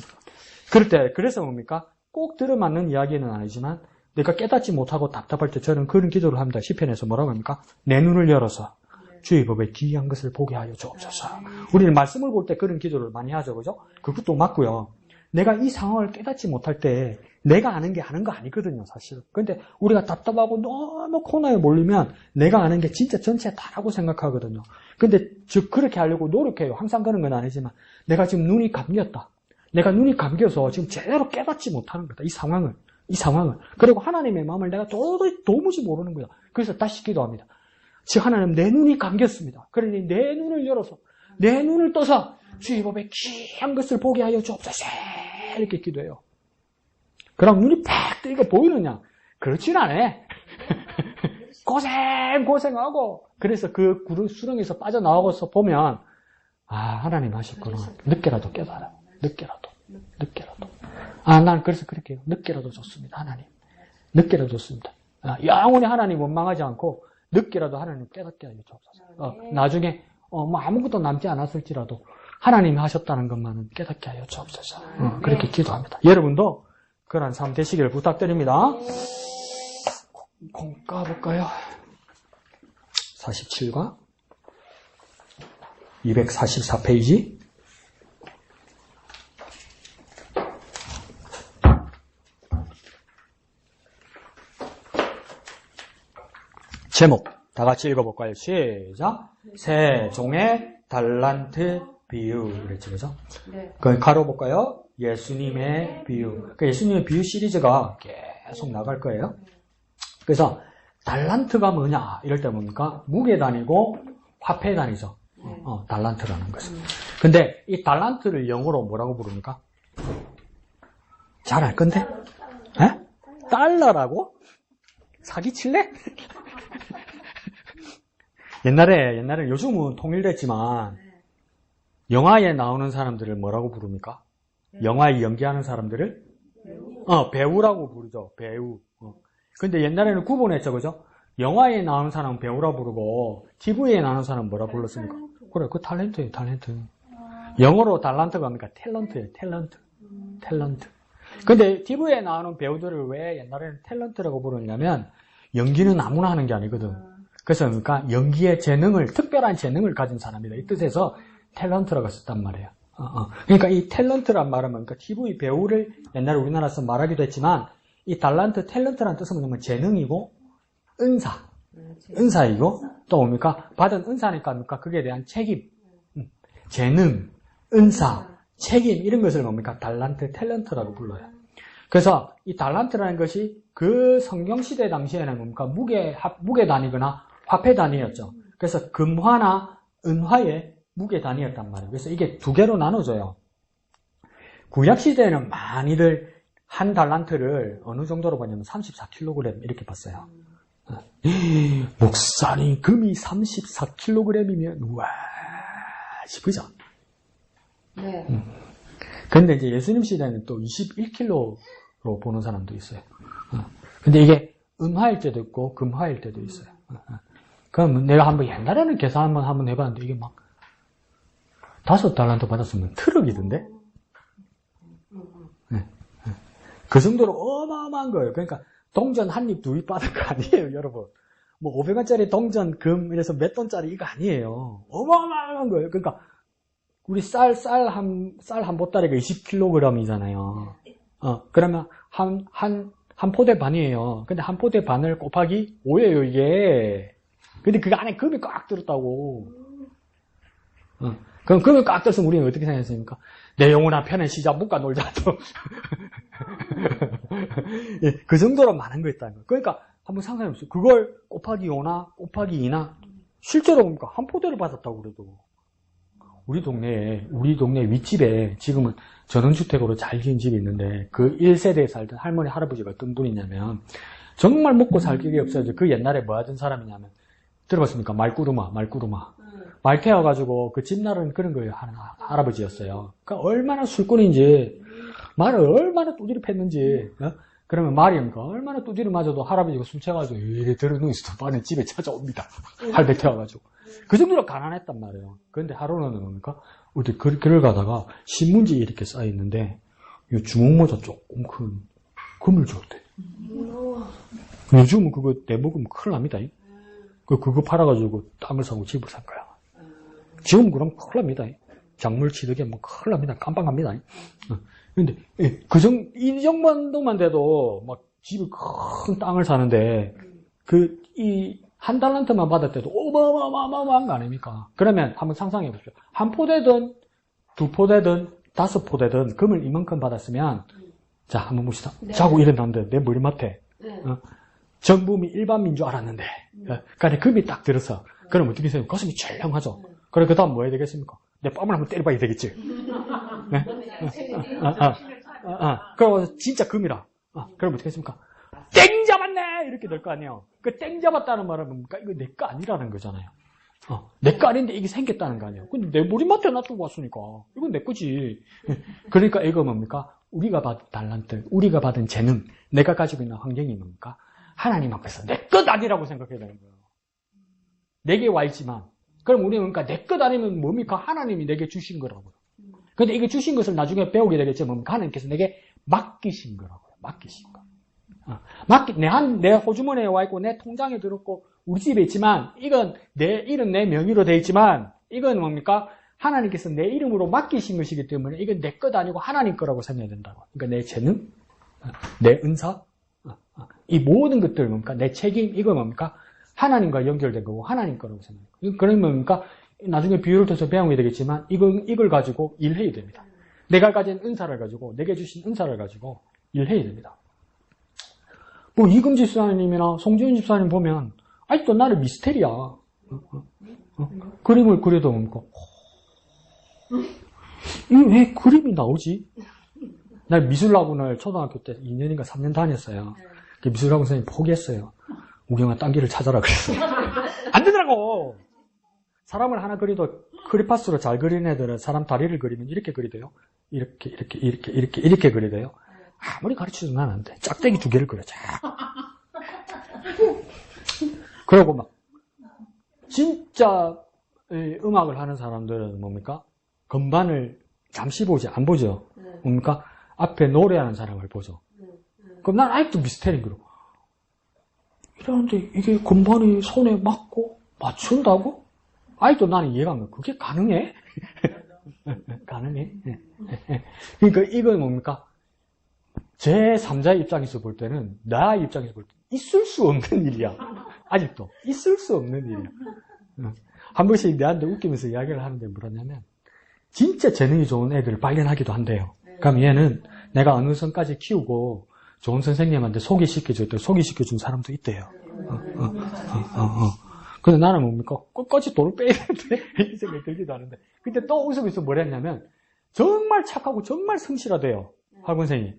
그럴 때 그래서 뭡니까? 꼭 들어맞는 이야기는 아니지만 내가 깨닫지 못하고 답답할 때 저는 그런 기도를 합니다. 시편에서 뭐라고 합니까? 내 눈을 열어서 주의 법에 기이한 것을 보게 하여 주옵소서. 우리는 말씀을 볼 때 그런 기도를 많이 하죠. 그죠? 그것도 맞고요. 내가 이 상황을 깨닫지 못할 때 내가 아는 게 아는 거 아니거든요, 사실. 근데 우리가 답답하고 너무 코너에 몰리면 내가 아는 게 진짜 전체 다라고 생각하거든요. 근데 그렇게 하려고 노력해요. 항상 그런 건 아니지만 내가 지금 눈이 감겼다. 내가 눈이 감겨서 지금 제대로 깨닫지 못하는 거다. 이 상황을. 그리고 하나님의 마음을 내가 도무지 모르는 거야. 그래서 다시 기도합니다. 즉 하나님 내 눈이 감겼습니다. 그러니 내 눈을 열어서 내 눈을 떠서 주의 법에 귀한 것을 보게 하여 주옵소서. 이렇게 기도해요. 그럼 눈이 팍 뜨니까 보이느냐? 그렇진 않아. 고생하고 그래서 그 수렁에서 빠져나오고서 보면 하나님 하셨구나. 늦게라도 깨달아. 늦게라도. 난 그래서 그렇게 해요. 늦게라도 좋습니다. 하나님. 늦게라도 좋습니다. 영원히 하나님 원망하지 않고 늦게라도 하나님 깨닫게 하여 주옵소서. 나중에 뭐 아무것도 남지 않았을지라도 하나님이 하셨다는 것만은 깨닫게 하여 주옵소서. 그렇게 기도합니다. 여러분도 그런 삶 되시기를 부탁드립니다. 공 까볼까요? 47과 244페이지. 제목 다 같이 읽어볼까요? 시작. 세종의 달란트 비유. 그랬죠, 그죠? 네. 가로 볼까요? 예수님의 비유. 예수님의 비유 시리즈가 계속 나갈 거예요. 그래서 달란트가 뭐냐? 이럴 때 뭡니까? 무게단이고 화폐단이죠. 달란트라는 것은. 근데 이 달란트를 영어로 뭐라고 부릅니까? 잘 알 건데? 에? 달러라고? 사기칠래? 옛날에 요즘은 통일됐지만 영화에 나오는 사람들을 뭐라고 부릅니까? 영화에 연기하는 사람들을? 배우라고 부르죠. 배우. 근데 옛날에는 구분했죠. 그죠? 영화에 나오는 사람은 배우라고 부르고 TV에 나오는 사람은 뭐라고 불렀습니까? 그래, 그 탤런트예요, 탤런트. 영어로 달란트가 뭡니까? 탤런트예요, 탤런트. 근데 TV에 나오는 배우들을 왜 옛날에는 탤런트라고 부르냐면 연기는 아무나 하는 게 아니거든. 그래서 그러니까 연기의 재능을, 특별한 재능을 가진 사람이다. 이 뜻에서 탤런트라고 썼단 말이에요. 그러니까 이 탤런트란 말은 그러니까 TV 배우를 옛날에 우리나라에서 말하기도 했지만 이 달란트, 탤런트란 뜻은 뭐냐면 재능이고 은사이고 또 뭡니까? 받은 은사니까 뭡니까? 그게 대한 책임, 재능, 은사, 책임 이런 것을 뭡니까? 달란트, 탤런트라고 불러요. 그래서 이 달란트라는 것이 그 성경시대 당시에는 뭡니까? 무게 단위거나 화폐 단위였죠. 그래서 금화나 은화의 무게 단위였단 말이에요. 그래서 이게 두 개로 나눠져요. 구약시대에는 많이들 한 달란트를 어느 정도로 봤냐면 34kg 이렇게 봤어요. 목사님, 금이 34kg이면, 우와, 싶으죠? 네. 근데 이제 예수님 시대는 또 21kg로 보는 사람도 있어요. 근데 이게 은화일 때도 있고, 금화일 때도 있어요. 그럼 내가 한번 옛날에는 계산 한번 해봤는데, 이게 막, 5달란트 받았으면 트럭이던데? 그 정도로 어마어마한 거예요. 그러니까, 동전 한 입, 두 입 받은 거 아니에요, 여러분. 뭐 500원짜리 동전, 금, 이래서 몇 돈짜리 이거 아니에요. 어마어마한 거예요. 그러니까 우리 쌀 한 보따리가 20kg이잖아요. 그러면 한 포대 반이에요. 근데 한 포대 반을 곱하기 5예요, 이게. 근데 그 안에 금이 꽉 들었다고. 그럼 금이 꽉 들었으면 우리는 어떻게 생각했습니까? 내 영혼아 편에 쉬자, 묵가 놀자, 또. 예, 그 정도로 많은 거 있다는 거예요. 그러니까 한번 상상해보세요. 그걸 곱하기 5나 곱하기 2나 실제로 보니까 한 포대를 받았다고 그래도 우리 동네 윗집에 지금은 전원주택으로 잘 지은 집이 있는데 그 1세대에 살던 할머니 할아버지가 어떤 분이냐면 정말 먹고 살 길이 없어요. 그 옛날에 뭐 하던 사람이냐면 들어봤습니까? 말구르마 말 태워가지고 그 집 나르는 그런 거예요. 할아버지였어요. 그러니까 얼마나 술꾼인지 말을 얼마나 두드려 팼는지 그러면 말이니까 얼마나 두드려 맞아도 할아버지가 술 취해가지고 이렇게 들어누이서도 밤에 집에 찾아옵니다. 할배 태워가지고 그 정도로 가난했단 말이에요. 그런데 하루는 뭡니까? 어디 길을 가다가 신문지 이렇게 쌓여있는데 이 주먹모자 조금 큰 금을 줬대. 요즘은 그거 내먹으면 큰일 납니다. 그거 팔아가지고 땅을 사고 집을 산 거야. 지금 그럼 큰일 납니다. 작물 취득에 뭐 큰일 납니다. 깜빡합니다. 근데 이 정도만 돼도 막 집을 큰 땅을 사는데 이 한 달란트만 받을 때도 어마어마한 거 아닙니까? 그러면 한번 상상해 보십시오. 한 포대든 두 포대든 5포대든 금을 이만큼 받았으면 자 한번 봅시다. 네. 자고 일어났는데 내 머리맡에 정부미 일반민 줄 알았는데 그러니까 금이 딱 들어서 그럼 어떻게 해요? 가슴이 찰랑하죠. 그래 그 다음 뭐 해야 되겠습니까? 내 뺨을 한번 때려봐야 되겠지. 네? 그럼 진짜 금이라. 그럼 어떻게 했습니까? 땡 잡았네! 이렇게 될 거 아니에요. 그 땡 잡았다는 말은 뭡니까? 이거 내 거 아니라는 거잖아요. 내 거 아닌데 이게 생겼다는 거 아니에요. 근데 내 머리맡에 놔두고 왔으니까. 이건 내 거지. 그러니까 이거 뭡니까? 우리가 받은 달란트, 우리가 받은 재능, 내가 가지고 있는 환경이 뭡니까? 하나님 앞에서 내 것 아니라고 생각해야 되는 거예요. 내게 와 있지만. 그럼 우리는 그러니까 내 것 아니면 뭡니까? 하나님이 내게 주신 거라고요. 근데 이게 주신 것을 나중에 배우게 되겠죠. 뭡니까? 하나님께서 내게 맡기신 거라고요. 맡기신 거. 내 호주머니에 와 있고, 내 통장에 들었고, 우리 집에 있지만, 이건 내 이름, 내 명의로 되어 있지만, 이건 뭡니까? 하나님께서 내 이름으로 맡기신 것이기 때문에, 이건 내 것 아니고 하나님 거라고 생각해야 된다고. 그러니까 내 재능, 내 은사, 이 모든 것들 뭡니까? 내 책임, 이거 뭡니까? 하나님과 연결된 거고, 하나님 거라고 생각해요. 그러면 뭡니까? 나중에 비유를 통해서 배우게 되겠지만, 이걸 가지고 일해야 됩니다. 내가 가진 은사를 가지고, 내게 주신 은사를 가지고 일해야 됩니다. 이금 집사님이나 송지훈 집사님 보면 아직도 나를 미스테리야. 그림을 그려도 뭡니까? 이게 왜 그림이 나오지? 나 미술학원을 초등학교 때 2년인가 3년 다녔어요. 미술학원 선생님 포기했어요. 우경아 딴 길을 찾아라 그랬어요. 안 되더라고. 사람을 하나 그려도 크리파스로 잘 그리는 애들은 사람 다리를 그리면 이렇게 그리대요. 이렇게 그리대요. 아무리 가르쳐도 난 안 돼. 짝대기 2개를 그려. 그러고 막 진짜 음악을 하는 사람들은 뭡니까? 건반을 잠시 보지 안 보죠. 뭡니까? 앞에 노래하는 사람을 보죠. 그럼 난 아직도 미스테리인 거로. 이러는데 이게 건반이 손에 맞고 맞춘다고? 아직도 나는 이해가 안 가. 그게 가능해? 가능해? 그러니까 이건 뭡니까? 제 3자의 입장에서 볼 때는 나 입장에서 볼 때 있을 수 없는 일이야. 아직도 있을 수 없는 일이야. 한 번씩 내한테 웃기면서 이야기를 하는데 뭐라냐면 진짜 재능이 좋은 애들을 발견하기도 한대요. 그럼 얘는 내가 어느 선까지 키우고 좋은 선생님한테 소개시켜준 사람도 있대요. 근데 나는 뭡니까? 끝까지 돌을 빼야 되는데 이 생각이 들기도 하는데 그때 또 웃으면서 뭐라 했냐면 정말 착하고 정말 성실하대요. 학원생이.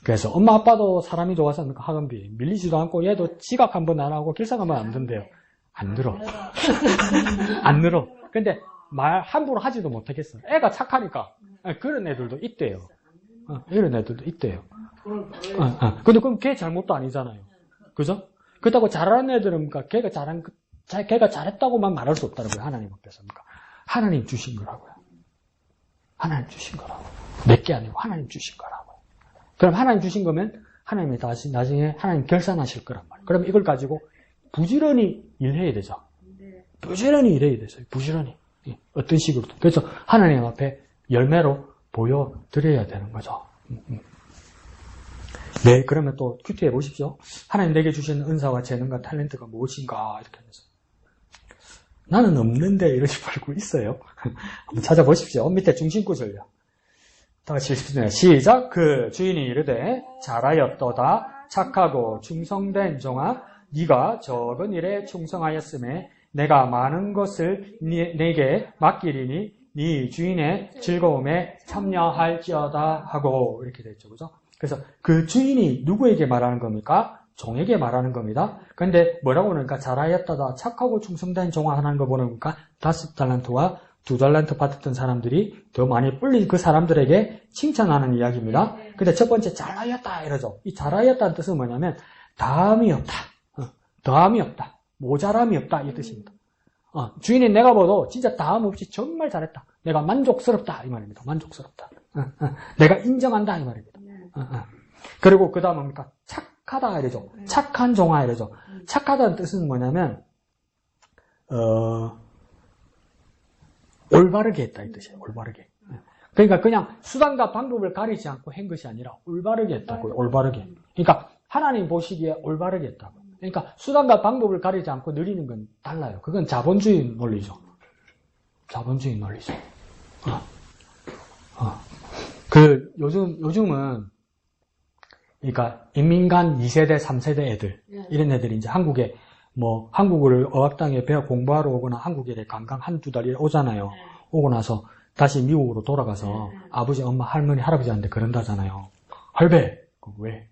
그래서 엄마 아빠도 사람이 좋아서 학원비 밀리지도 않고 얘도 지각 한번 안 하고 길상 한번 안 든대요. 안 들어. 안 늘어. 근데 말 함부로 하지도 못하겠어. 애가 착하니까. 그런 애들도 있대요. 이런 애들도 있대요. 근데 그럼 걔 잘못도 아니잖아요. 그죠? 그렇다고 잘하는 애들은 걔가 잘했다고만 말할 수 없다는 거예요. 하나님 앞에서. 하나님 주신 거라고요. 하나님 주신 거라고. 내게 아니고 하나님 주신 거라고요. 그럼 하나님 주신 거면 하나님이 다시 나중에 하나님 결산하실 거란 말이에요. 그럼 이걸 가지고 부지런히 일해야 되죠. 부지런히 일해야 되죠. 부지런히. 어떤 식으로. 그래서 하나님 앞에 열매로 보여드려야 되는 거죠. 네, 그러면 또 큐티해 보십시오. 하나님 내게 주신 은사와 재능과 탤런트가 무엇인가 이렇게 하면서 나는 없는데 이러지 말고 있어요. 한번 찾아보십시오. 밑에 중심구절요. 다 같이 읽습니다. 시작. 그 주인이 이르되 잘하였도다 착하고 충성된 종아 네가 적은 일에 충성하였음에 내가 많은 것을 내게 맡기리니 네 주인의 즐거움에 참여할지어다 하고 이렇게 됐죠. 그죠? 그래서 그 주인이 누구에게 말하는 겁니까? 종에게 말하는 겁니다. 그런데 뭐라고 그러니까 잘하였다다 착하고 충성된 종아 하는 거 보니까 5달란트와 2달란트 받았던 사람들이 더 많이 뿔린 그 사람들에게 칭찬하는 이야기입니다. 근데 첫 번째 잘하였다 이러죠. 이 잘하였다는 뜻은 뭐냐면 다함이 없다. 더함이 없다. 모자람이 없다 이 뜻입니다. 주인이 내가 봐도 진짜 다함 없이 정말 잘했다. 내가 만족스럽다 이 말입니다. 만족스럽다. 내가 인정한다 이 말입니다. 그리고 그 다음 뭡니까? 착하다 이러죠. 착한 종아 이러죠. 착하다는 뜻은 뭐냐면 올바르게 했다 이 뜻이에요. 올바르게. 그러니까 그냥 수단과 방법을 가리지 않고 한 것이 아니라 올바르게 했다고요. 올바르게. 그러니까 하나님 보시기에 올바르게 했다고. 그러니까 수단과 방법을 가리지 않고 누리는 건 달라요. 그건 자본주의 논리죠. 자본주의 논리죠. 요즘은 그러니까 인민간 2세대, 3세대 애들 이런 애들이 이제 한국에 한국어를 어학당에 배워 공부하러 오거나 한국에 관광 한두 달 오잖아요. 오고 나서 다시 미국으로 돌아가서 아버지, 엄마, 할머니, 할아버지한테 그런다잖아요. 할배, 왜?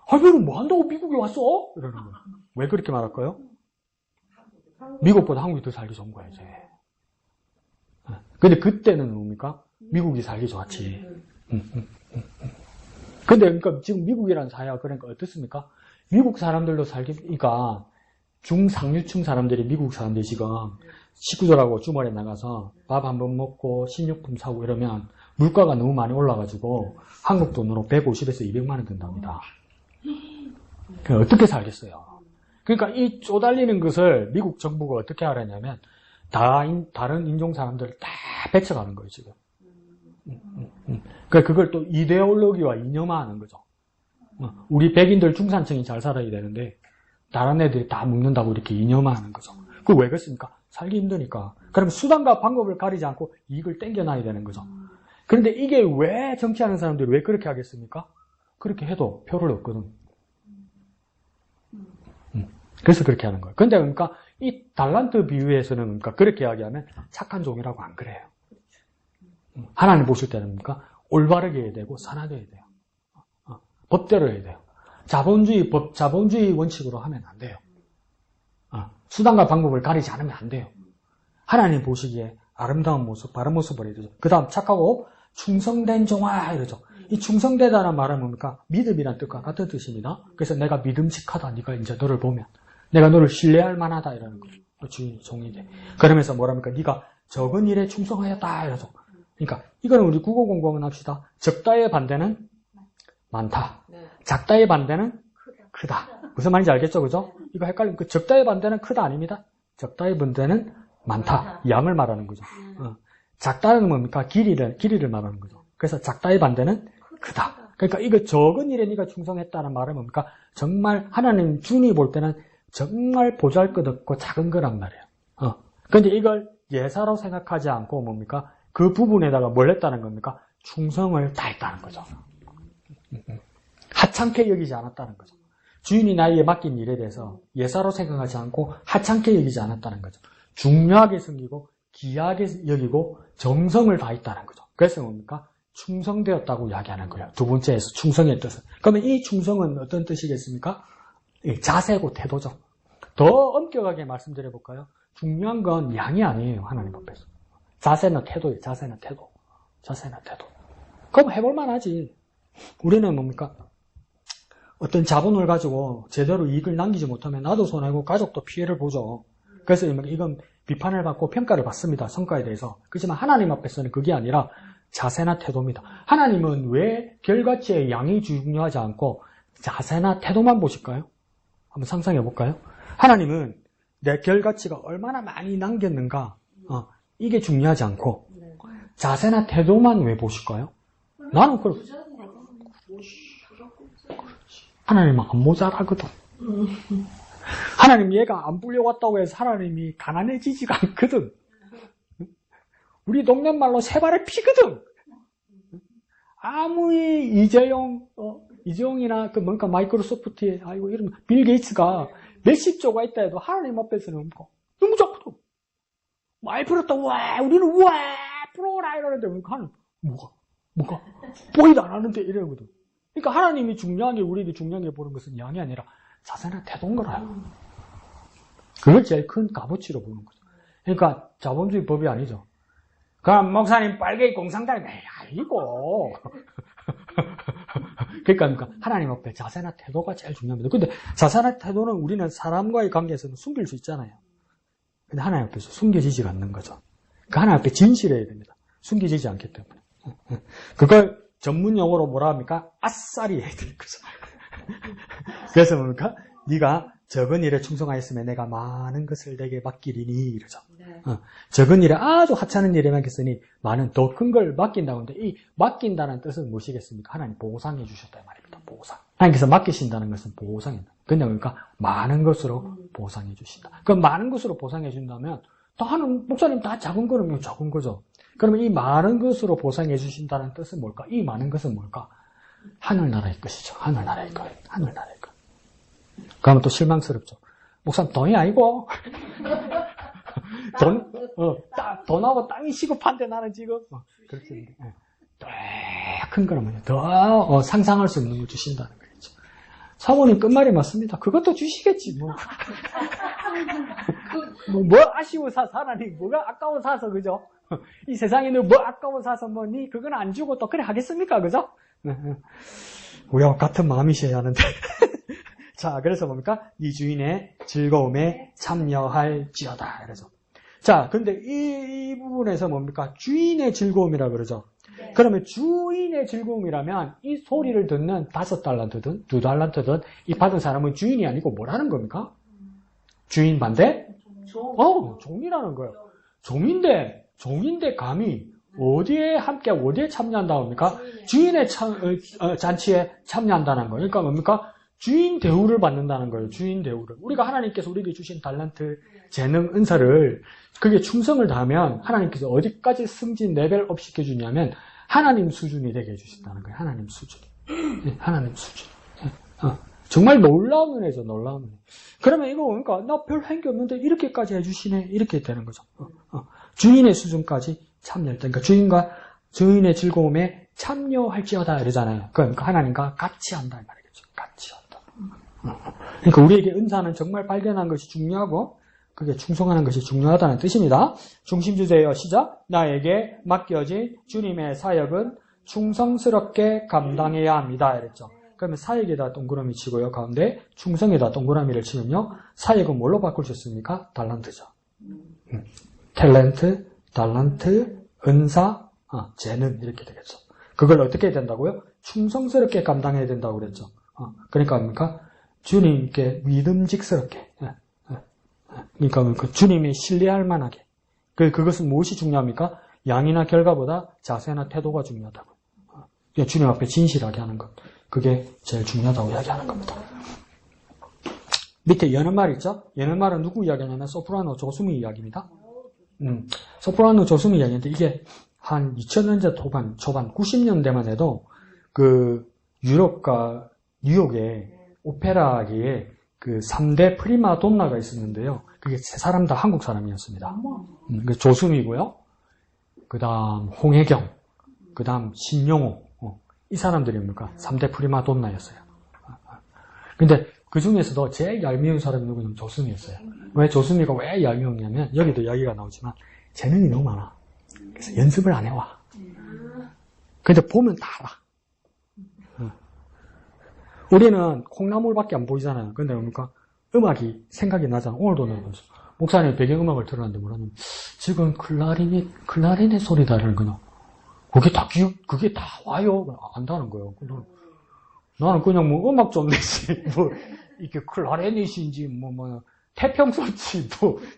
할배는 뭐 한다고 미국에 왔어? 이러는 거예요. 왜 그렇게 말할까요? 미국보다 한국이 더 살기 좋은 거야, 이제. 근데 그때는 뭡니까? 미국이 살기 좋았지. 근데 그러니까 지금 미국이라는 사회가 그러니까 어떻습니까? 미국 사람들도 그러니까 중상류층 사람들이 미국 사람들이 지금 식구들하고 주말에 나가서 밥 한 번 먹고 식료품 사고 이러면 물가가 너무 많이 올라가지고 한국 돈으로 150에서 200만 원 든답니다. 어떻게 살겠어요? 그러니까 이 쪼달리는 것을 미국 정부가 어떻게 하려냐면 다른 인종 사람들을 다 배척하는 거예요, 지금. 그걸 또 이데올로기와 이념화하는 거죠. 우리 백인들 중산층이 잘 살아야 되는데 다른 애들이 다 먹는다고 이렇게 이념화하는 거죠. 그거 왜 그렇습니까? 살기 힘드니까. 그럼 수단과 방법을 가리지 않고 이익을 땡겨놔야 되는 거죠. 그런데 이게 왜 정치하는 사람들이 왜 그렇게 하겠습니까? 그렇게 해도 표를 얻거든. 그래서 그렇게 하는 거예요. 근데 그러니까 이 달란트 비유에서는 그러니까 그렇게 이야기하면 착한 종이라고 안 그래요. 하나님 보실 때는 그러니까 올바르게 해야 되고 선하게 해야 돼요. 법대로 해야 돼요. 자본주의 원칙으로 하면 안 돼요. 수단과 방법을 가리지 않으면 안 돼요. 하나님 보시기에 아름다운 모습, 바른 모습을 해야 되죠. 그 다음 착하고 충성된 종아 이러죠. 이 충성되다는 말은 뭡니까? 믿음이란 뜻과 같은 뜻입니다. 그래서 내가 믿음직하다. 네가 이제 너를 보면 내가 너를 신뢰할 만하다 이러는 거예요. 주인이 종이 돼. 그러면서 뭐랍니까? 네가 적은 일에 충성하였다 이러죠. 그러니까 이거는 우리 국어 공부 한번 합시다. 적다의 반대는 많다. 작다의 반대는 크다. 무슨 말인지 알겠죠? 그죠? 이거 헷갈리면 그 적다의 반대는 크다 아닙니다. 적다의 반대는 많다. 양을 말하는 거죠. 작다는 뭡니까? 길이를 말하는 거죠. 그래서 작다의 반대는 크다. 그러니까 이거 적은 일에 네가 충성했다는 말은 뭡니까? 정말 하나님 주님이 볼 때는 정말 보잘것없고 작은 거란 말이에요. 근데 이걸 예사로 생각하지 않고 뭡니까? 그 부분에다가 뭘 했다는 겁니까? 충성을 다했다는 거죠. 하찮게 여기지 않았다는 거죠. 주인이 나에게 맡긴 일에 대해서 예사로 생각하지 않고 하찮게 여기지 않았다는 거죠. 중요하게 섬기고 귀하게 여기고 정성을 다했다는 거죠. 그래서 뭡니까? 충성되었다고 이야기하는 거예요. 두 번째에서 충성의 뜻은. 그러면 이 충성은 어떤 뜻이겠습니까? 자세고 태도죠. 더 엄격하게 말씀드려 볼까요? 중요한 건 양이 아니에요. 하나님 앞에서. 자세나 태도예요. 자세나 태도. 그럼 해볼만 하지. 우리는 뭡니까? 어떤 자본을 가지고 제대로 이익을 남기지 못하면 나도 손해고 가족도 피해를 보죠. 그래서 이건 비판을 받고 평가를 받습니다. 성과에 대해서. 그렇지만 하나님 앞에서는 그게 아니라 자세나 태도입니다. 하나님은 왜 결과치의 양이 중요하지 않고 자세나 태도만 보실까요? 한번 상상해 볼까요? 하나님은 내 결과치가 얼마나 많이 남겼는가 이게 중요하지 않고 자세나 태도만 왜 보실까요? 나는 하나님은 안 모자라거든. 하나님 얘가 안 불려왔다고 해서 하나님이 가난해지지가 않거든. 우리 동네 말로 세발의 피거든. 아무리 이재용이나 뭔가 마이크로소프트에 이름 빌 게이츠가 몇십 조가 있다 해도 하나님 앞에서는 너무 작거든. 많이 풀었다. 와, 우리는 풀어라 이러는데 하나님 뭐가 보이도 안 하는데 이러거든. 그러니까 하나님이 중요한 게 우리들이 중요한 게 보는 것은 양이 아니라 자세나 태도인 거라요. 그걸 제일 큰 값어치로 보는 거죠. 그러니까 자본주의 법이 아니죠. 그럼 목사님 빨개 공상단이 아니고. 그러니까 하나님 앞에 자세나 태도가 제일 중요합니다. 근데 자세나 태도는 우리는 사람과의 관계에서는 숨길 수 있잖아요. 근데 하나님 앞에서 숨겨지지가 않는 거죠. 그 하나님 앞에 진실해야 됩니다. 숨겨지지 않기 때문에. 그걸 전문 용어로 뭐라 합니까? 아싸리 해야 되는 거죠. 그래서 뭡니까? 네가 적은 일에 충성하였으면 내가 많은 것을 내게 맡기리니 이러죠. 적은 일에 아주 하찮은 일에 맡겼으니 많은 더 큰 걸 맡긴다고 하는데 이 맡긴다는 뜻은 무엇이겠습니까? 하나님 보상해 주셨다 이 말입니다. 보상. 하나님께서 맡기신다는 것은 보상입니다. 그러니까 많은 것으로 보상해 주신다. 그럼 많은 것으로 보상해 준다면 다 하는 목사님 다 작은 거는 작은 거죠. 그러면 이 많은 것으로 보상해 주신다는 뜻은 뭘까? 이 많은 것은 뭘까? 하늘나라의 것이죠. 하늘나라의 것. 하늘나라의 것. 그러면 또 실망스럽죠. 목사님 돈이 아니고 돈하고 땅이 시급한데 나는 지금 그렇게 더 큰 거라면요. 더 상상할 수 없는 걸 주신다는 거죠. 사모님 끝말이 맞습니다. 그것도 주시겠지 뭐. 뭐 아쉬워서 사라니 뭐가 아까워 사서 그죠? 이 세상에는 뭐 아까워 사서 니 그건 안 주고 또 그래 하겠습니까 그죠? 우리하고 같은 마음이셔야 하는데. 자, 그래서 뭡니까? 네 주인의 즐거움에 참여할지어다. 그러죠. 자, 근데 이 부분에서 뭡니까? 주인의 즐거움이라 그러죠. 네. 그러면 주인의 즐거움이라면 이 소리를 듣는 5달란트든 2달란트든 이 받은 사람은 주인이 아니고 뭐라는 겁니까? 주인 반대? 종이라는 거예요. 종인데 감히 어디에 참여한다고 합니까? 주인의 잔치에 참여한다는 거예요. 그러니까 뭡니까? 주인 대우를 받는다는 거예요. 주인 대우를. 우리가 하나님께서 우리에게 주신 달란트, 재능, 은사를 그게 충성을 다하면 하나님께서 어디까지 승진 레벨업 시켜주냐면 하나님 수준이 되게 해주신다는 거예요. 하나님 수준. 하나님 수준. 정말 놀라운 은혜죠, 놀라운 은혜. 그러면 이거 보니까 나 별 한 게 없는데 이렇게까지 해주시네, 이렇게 되는 거죠. 주인의 수준까지 참여할 때, 그러니까 주인의 즐거움에 참여할지어다 이러잖아요. 그러니까 하나님과 같이 한다 이 말이겠죠. 같이 한다. 그러니까 우리에게 은사는 정말 발견한 것이 중요하고 그게 충성하는 것이 중요하다는 뜻입니다. 중심주제예요. 시작. 나에게 맡겨진 주님의 사역은 충성스럽게 감당해야 합니다. 이랬죠. 그러면 사역에다 동그라미 치고요. 가운데 충성에다 동그라미를 치면요. 사역은 뭘로 바꿀 수 있습니까? 달란트죠. 탤런트, 달란트, 은사, 재능 이렇게 되겠죠. 그걸 어떻게 해야 된다고요? 충성스럽게 감당해야 된다고 그랬죠. 그러니까 뭡니까? 주님께 믿음직스럽게. 그러니까 주님이 신뢰할 만하게. 그것은 무엇이 중요합니까? 양이나 결과보다 자세나 태도가 중요하다고. 주님 앞에 진실하게 하는 것. 그게 제일 중요하다고 이야기하는 겁니다. 밑에 여는 말 있죠? 여는 말은 누구 이야기냐면 소프라노 조수미 이야기입니다. 소프라노 조수미 이야기인데 이게 한 2000년대 초반 90년대만 해도 그 유럽과 뉴욕에 오페라계에 그 3대 프리마돈나가 있었는데요. 그게 세 사람 다 한국 사람이었습니다. 그 조수미고요. 그 다음 홍혜경, 그 다음 신용호. 이 사람들이 뭡니까? 3대 프리마돈나였어요. 근데 그 중에서도 제일 얄미운 사람이 누구냐면 조수미였어요. 왜 조수미가 왜 얄미웠냐면 여기도 이야기가 나오지만 재능이 너무 많아. 그래서 연습을 안 해와. 근데 보면 다 알아. 우리는 콩나물밖에 안 보이잖아요. 근데 뭡니까? 음악이 생각이 나잖아. 오늘도 내가 목사님 배경음악을 들었는데 뭐라냐면 지금 클라리넷 소리다라는 거냐. 그게 다 와요. 안다는 거예요. 나는 그냥 뭐 음악 좀 내지, 뭐, 이게 클라리넷인지, 태평소인지,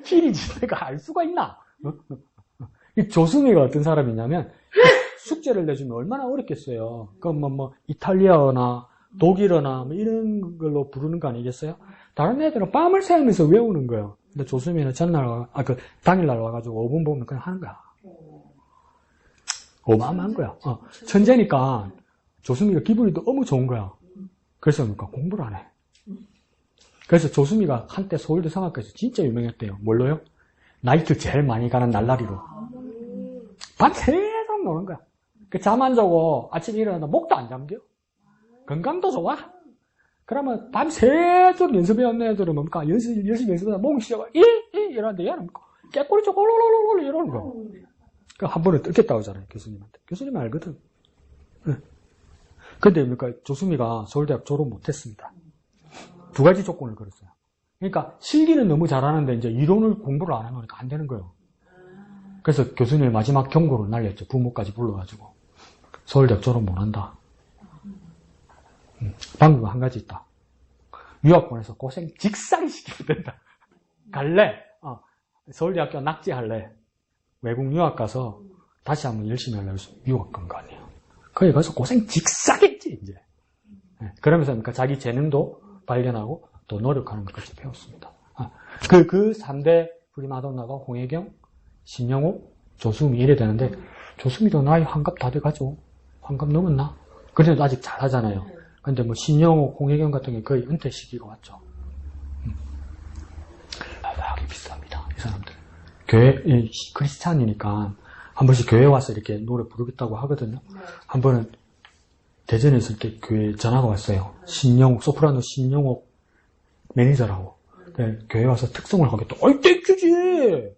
필인지 내가 알 수가 있나? 이 조수미가 어떤 사람이냐면, 숙제를 내주면 얼마나 어렵겠어요. 그럼 이탈리아어나, 독일어나, 이런 걸로 부르는 거 아니겠어요? 다른 애들은 밤을 새우면서 외우는 거예요. 근데 조수미는 당일날 와가지고 5분 보면 그냥 하는 거야. 어마어마한 거야. 천재니까 조수미가 기분이 너무 좋은 거야. 그래서 그러니까 공부를 안 해. 그래서 조수미가 한때 서울대 성악가에서 진짜 유명했대요. 뭘로요? 나이트 제일 많이 가는 날라리로. 밤새도록 노는 거야. 잠 안 자고 아침에 일어나다 목도 안 잠겨. 건강도 좋아. 그러면 밤새도록 연습해왔는 애들은 뭡니까? 열심히 연습하다 목이 쉬어가 이러는데 얘는 깨꼬리 쪽 올롤롤롤 이러는 거야. 한 번에 뜯겠다고 하잖아요, 교수님한테. 교수님 알거든. 근데 뭡니까? 조수미가 서울대학 졸업 못했습니다. 2가지 조건을 걸었어요. 그러니까 실기는 너무 잘하는데 이제 이론을 공부를 안 해놓으니까 안 되는 거예요. 그래서 교수님의 마지막 경고를 날렸죠. 부모까지 불러가지고. 서울대학 졸업 못한다. 방법은 한 가지 있다. 유학 보내서 고생 직사리 시키면 된다. 갈래? 서울대학교 낙제할래? 외국 유학 가서 다시 한번 열심히 하려고 해서 유학 간 거 아니에요. 거기 가서 고생 직사겠지, 이제. 그러면서 그러니까 자기 재능도 발견하고 또 노력하는 것까지 배웠습니다. 그 3대 프리마돈나가 홍혜경, 신영옥, 조수미 이래 되는데 조수미도 나이 환갑 다 돼가죠. 환갑 넘었나? 그래도 아직 잘하잖아요. 근데 신영옥, 홍혜경 같은 게 거의 은퇴 시기가 왔죠. 하기 비쌉니다, 이 사람들. 교회, 크리스찬이니까 한 번씩 교회 와서 이렇게 노래 부르겠다고 하거든요. 한 번은 대전에서 이렇게 교회에 전화가 왔어요. 소프라노 신영옥 매니저라고. 교회 와서 특성을 하겠다. 어이, 땡큐지!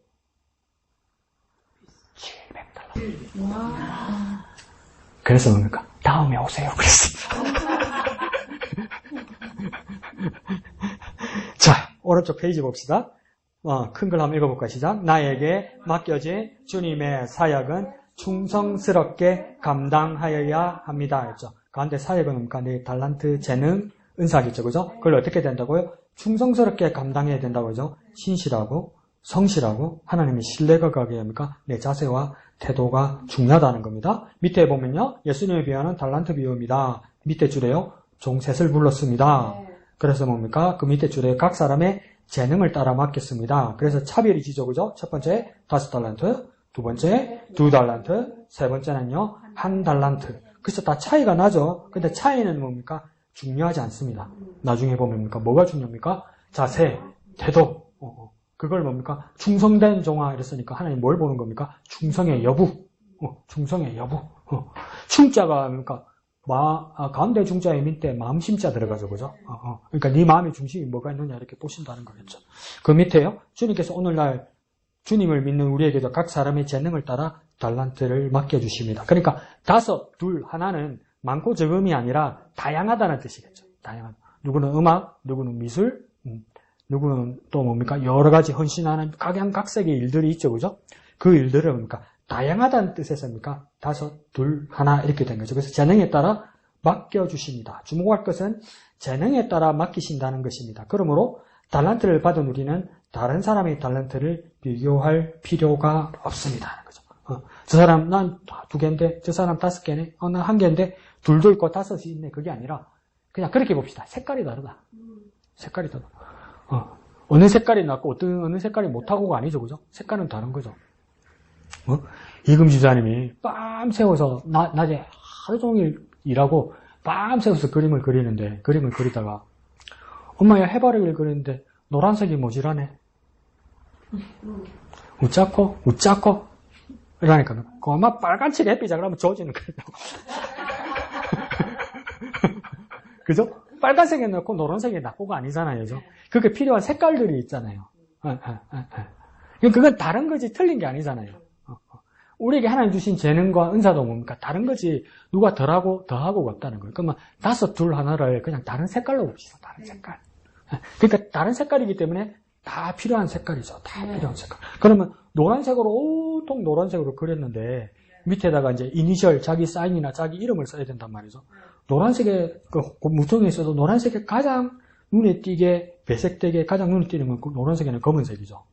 $700. 그래서 뭡니까? 다음에 오세요. 그랬습니다. 자, 오른쪽 페이지 봅시다. 큰 걸 한번 읽어볼까요? 시작. 나에게 맡겨진 주님의 사역은 충성스럽게 감당하여야 합니다. 했죠. 가운데 사역은 뭡니까? 내 달란트, 재능, 은사겠죠. 그죠? 그걸 어떻게 된다고요? 충성스럽게 감당해야 된다고 그죠? 신실하고, 성실하고, 하나님의 신뢰가 가게 합니까? 내 자세와 태도가 중요하다는 겁니다. 밑에 보면요. 예수님의 비유는 달란트 비유입니다. 밑에 줄에요. 종셋을 불렀습니다. 그래서 뭡니까? 그 밑에 줄에 각 사람의 재능을 따라 맡겼습니다. 그래서 차별이 지죠, 그죠? 첫 번째 5달란트, 두 번째 2달란트, 세 번째는요 1달란트. 그래서 다 차이가 나죠. 근데 차이는 뭡니까? 중요하지 않습니다. 나중에 보면 뭡니까? 뭐가 중요합니까? 자세, 태도. 그걸 뭡니까? 충성된 종아 이랬으니까 하나님 뭘 보는 겁니까? 충성의 여부. 충성의 여부. 충자가 뭡니까? 가운데 중자의 밑에 마음심자 들어가죠, 그죠? 그러니까 네 마음의 중심이 뭐가 있느냐 이렇게 보신다는 거겠죠. 그 밑에요. 주님께서 오늘날 주님을 믿는 우리에게도 각 사람의 재능을 따라 달란트를 맡겨주십니다. 그러니까 5, 2, 하나는 많고 적음이 아니라 다양하다는 뜻이겠죠. 다양한. 누구는 음악, 누구는 미술, 누구는 또 뭡니까? 여러 가지 헌신하는 각양각색의 일들이 있죠, 그죠? 그 일들은 뭡니까? 다양하다는 뜻에서입니까? 5, 2, 하나 이렇게 된 거죠. 그래서 재능에 따라 맡겨주십니다. 주목할 것은 재능에 따라 맡기신다는 것입니다. 그러므로 달란트를 받은 우리는 다른 사람의 달란트를 비교할 필요가 없습니다. 하는 거죠. 저 사람 난 2개인데 저 사람 5개네. 난 1개인데 2도 있고 5이 있네. 그게 아니라 그냥 그렇게 봅시다. 색깔이 다르다. 색깔이 다르다. 어느 색깔이 낫고 어느 색깔이 못하고가 아니죠. 그죠? 색깔은 다른 거죠. 이금 집사님이 밤 새워서 낮에 하루 종일 일하고 밤 새워서 그림을 그리는데 그림을 그리다가 엄마야 해바라기를 그리는데 노란색이 모자라네. 웃자코 이러니까 엄마 빨간색 햇빛이자 그러면 젖지는 거예요. 그죠? 빨간색에 넣고 노란색에 낫고가 아니잖아요. 그죠? 그게 필요한 색깔들이 있잖아요. 그건 다른 거지 틀린 게 아니잖아요. 우리에게 하나님 주신 재능과 은사도 뭡니까? 다른 거지 누가 더하고가 없다는 거예요. 그러면 5, 2, 하나를 그냥 다른 색깔로 봅시다. 다른 색깔. 그러니까 다른 색깔이기 때문에 다 필요한 색깔이죠. 다 필요한 색깔. 그러면 노란색으로 온통 노란색으로 그렸는데 밑에다가 이제 이니셜 자기 사인이나 자기 이름을 써야 된단 말이죠. 노란색에 그 무통에 있어도 노란색에 가장 눈에 띄게 배색되게 가장 눈에 띄는 건 노란색에는 검은색이죠.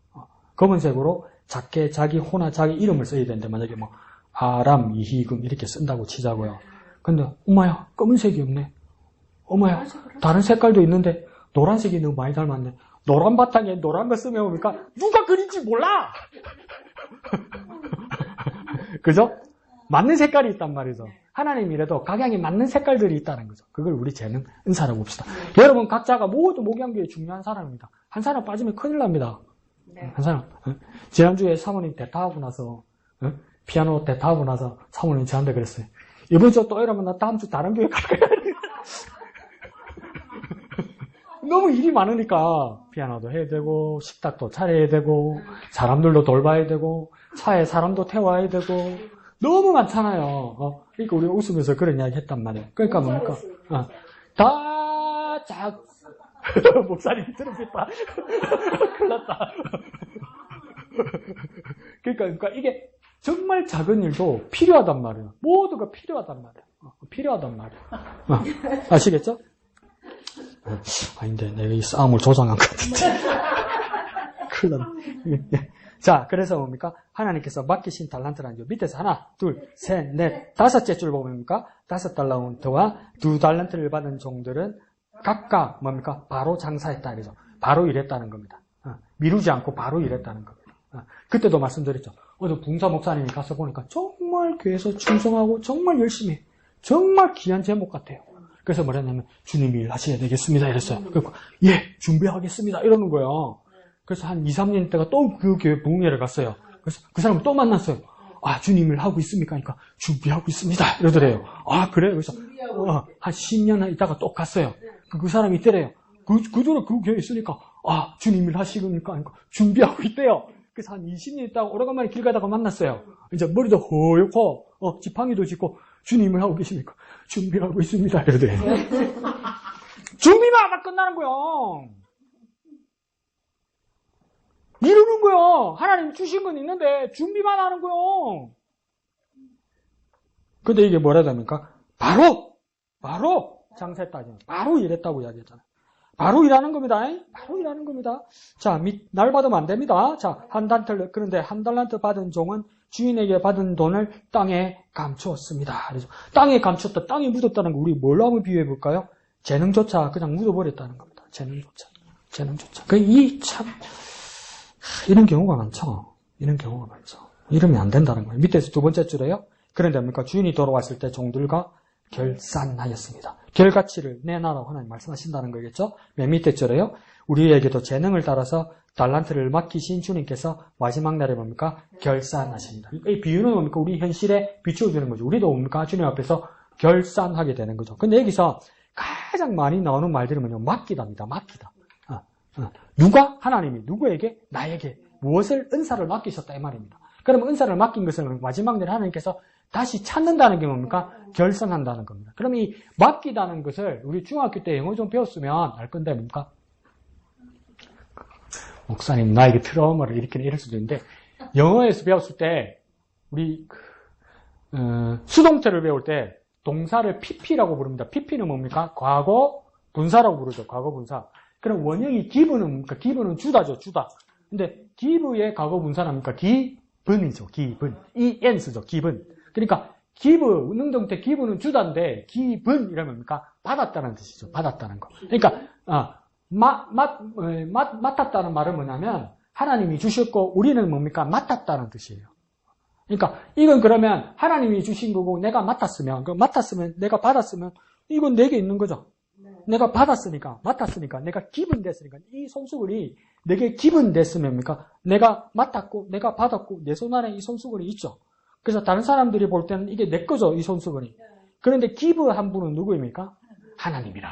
검은색으로 작게 자기 호나 자기 이름을 써야 되는데 만약에 뭐 아람, 이희금 이렇게 쓴다고 치자고요. 근데 엄마야 검은색이 없네. 엄마야 다른 색깔도 있는데 노란색이 너무 많이 닮았네. 노란 바탕에 노란 거 쓰면 뭡니까? 누가 그린지 몰라! 그죠? 맞는 색깔이 있단 말이죠. 하나님이라도 각양에 맞는 색깔들이 있다는 거죠. 그걸 우리 재능, 은사라고 봅시다. 여러분 각자가 모두 목양교에 중요한 사람입니다. 한 사람 빠지면 큰일 납니다. 한 사람. 지난주에 사모님 대타하고 나서 피아노 대타하고 나서 사모님 저한테 그랬어요. 이번 주 또 이러면 나 다음 주 다른 교회 갈 거야. 너무 일이 많으니까 피아노도 해야 되고 식탁도 차려야 되고 사람들도 돌봐야 되고 차에 사람도 태워야 되고 너무 많잖아요. 그러니까 우리가 웃으면서 그런 이야기 했단 말이에요. 그러니까 뭡니까? 목사님 들으셨다. 큰일 났다. 그러니까 이게 정말 작은 일도 필요하단 말이에요. 모두가 필요하단 말이에요. 필요하단 말이에요. 아시겠죠? 아닌데 내가 이 싸움을 조장한 것 같은데. 큰일 났네. 자, 그래서 뭡니까? 하나님께서 맡기신 달란트라는 게 밑에서 하나, 둘, 셋, 넷, 5째 줄 보면 뭡니까? 5달란트와 2달란트를 받은 종들은 각각 뭡니까? 바로 장사했다 이거죠. 바로 일했다는 겁니다. 미루지 않고 바로 일했다는 겁니다. 그때도 말씀드렸죠. 어제 붕사 목사님이 가서 보니까 정말 교회에서 충성하고 정말 열심히 정말 귀한 제목 같아요. 그래서 뭐랬냐면 주님이 일하셔야 되겠습니다 이랬어요. 그래서 예 준비하겠습니다 이러는 거예요. 그래서 한 2, 3년 있다가 또 그 교회 부흥회를 갔어요. 그래서 그 사람을 또 만났어요. 아 주님을 하고 있습니까? 그러니까 준비하고 있습니다 이러더래요. 아 그래요? 그래서 한 10년 있다가 또 갔어요. 그 사람이 있더래요. 그전에 그 교회에 있으니까 아 주님을 하시니까 그러니까 준비하고 있대요. 그래서 한 20년 있다가 오래간만에 길 가다가 만났어요. 이제 머리도 허옇고 지팡이도 짚고 주님을 하고 계십니까? 준비하고 있습니다 이러더래요. 준비만 하다 끝나는 거예요. 이루는 거요. 하나님 주신 건 있는데 준비만 하는 거요. 근데 이게 뭐라 합니까? 바로 장사했다. 바로 일했다고 이야기했잖아요. 바로 일하는 겁니다. 바로 일하는 겁니다. 자, 날 받으면 안 됩니다. 자, 그런데 한 달란트 받은 종은 주인에게 받은 돈을 땅에 감추었습니다. 그래서 땅에 감추었다, 땅에 묻었다는 거 우리 뭘로 한번 비유해 볼까요? 재능조차 그냥 묻어버렸다는 겁니다. 재능조차. 이런 경우가 많죠. 이런 경우가 많죠. 이러면 안 된다는 거예요. 밑에서 2번째 줄에요. 그런데 뭡니까? 주인이 돌아왔을 때 종들과 결산하였습니다. 결가치를 내놔라고 하나님 말씀하신다는 거겠죠? 맨 밑에 절에요. 우리에게도 재능을 따라서 달란트를 맡기신 주님께서 마지막 날에 뭡니까? 결산하십니다. 이 비유는 뭡니까? 우리 현실에 비추어주는 거죠. 우리도 뭡니까? 주님 앞에서 결산하게 되는 거죠. 근데 여기서 가장 많이 나오는 말들이 뭐냐면 맡기다입니다. 맡기다. 누가? 하나님이 누구에게? 나에게 무엇을? 은사를 맡기셨다 이 말입니다. 그러면 은사를 맡긴 것은 마지막 날에 하나님께서 다시 찾는다는 게 뭡니까? 결산한다는 겁니다. 그럼 이 맡기다는 것을 우리 중학교 때 영어 좀 배웠으면 알 건데 뭡니까? 목사님 나에게 트라우마를 일으키는 이럴 수도 있는데 영어에서 배웠을 때 우리 수동태를 배울 때 동사를 PP라고 부릅니다. PP는 뭡니까? 과거 분사라고 부르죠. 과거 분사. 그럼 원형이 give는 뭡니까? give는 주다죠. 주다. 근데 give의 과거 분사는 뭡니까? given이죠. given. en 쓰죠. given. 그러니까 give, 능동태 give는 주다인데 given 이러면 뭡니까? 받았다는 뜻이죠. 받았다는 거. 그러니까 맡았다는 말은 뭐냐면 하나님이 주셨고 우리는 뭡니까? 맡았다는 뜻이에요. 그러니까 이건 그러면 하나님이 주신 거고 내가 맡았으면 내가 받았으면 이건 내게 있는 거죠. 내가 받았으니까 맡았으니까 내가 기분 됐으니까 이 손수건이 내게 기분 됐으면 뭡니까? 내가 맡았고 내가 받았고 내 손 안에 이 손수건이 있죠. 그래서 다른 사람들이 볼 때는 이게 내 거죠. 이 손수건이. 그런데 기부한 분은 누구입니까? 하나님이라.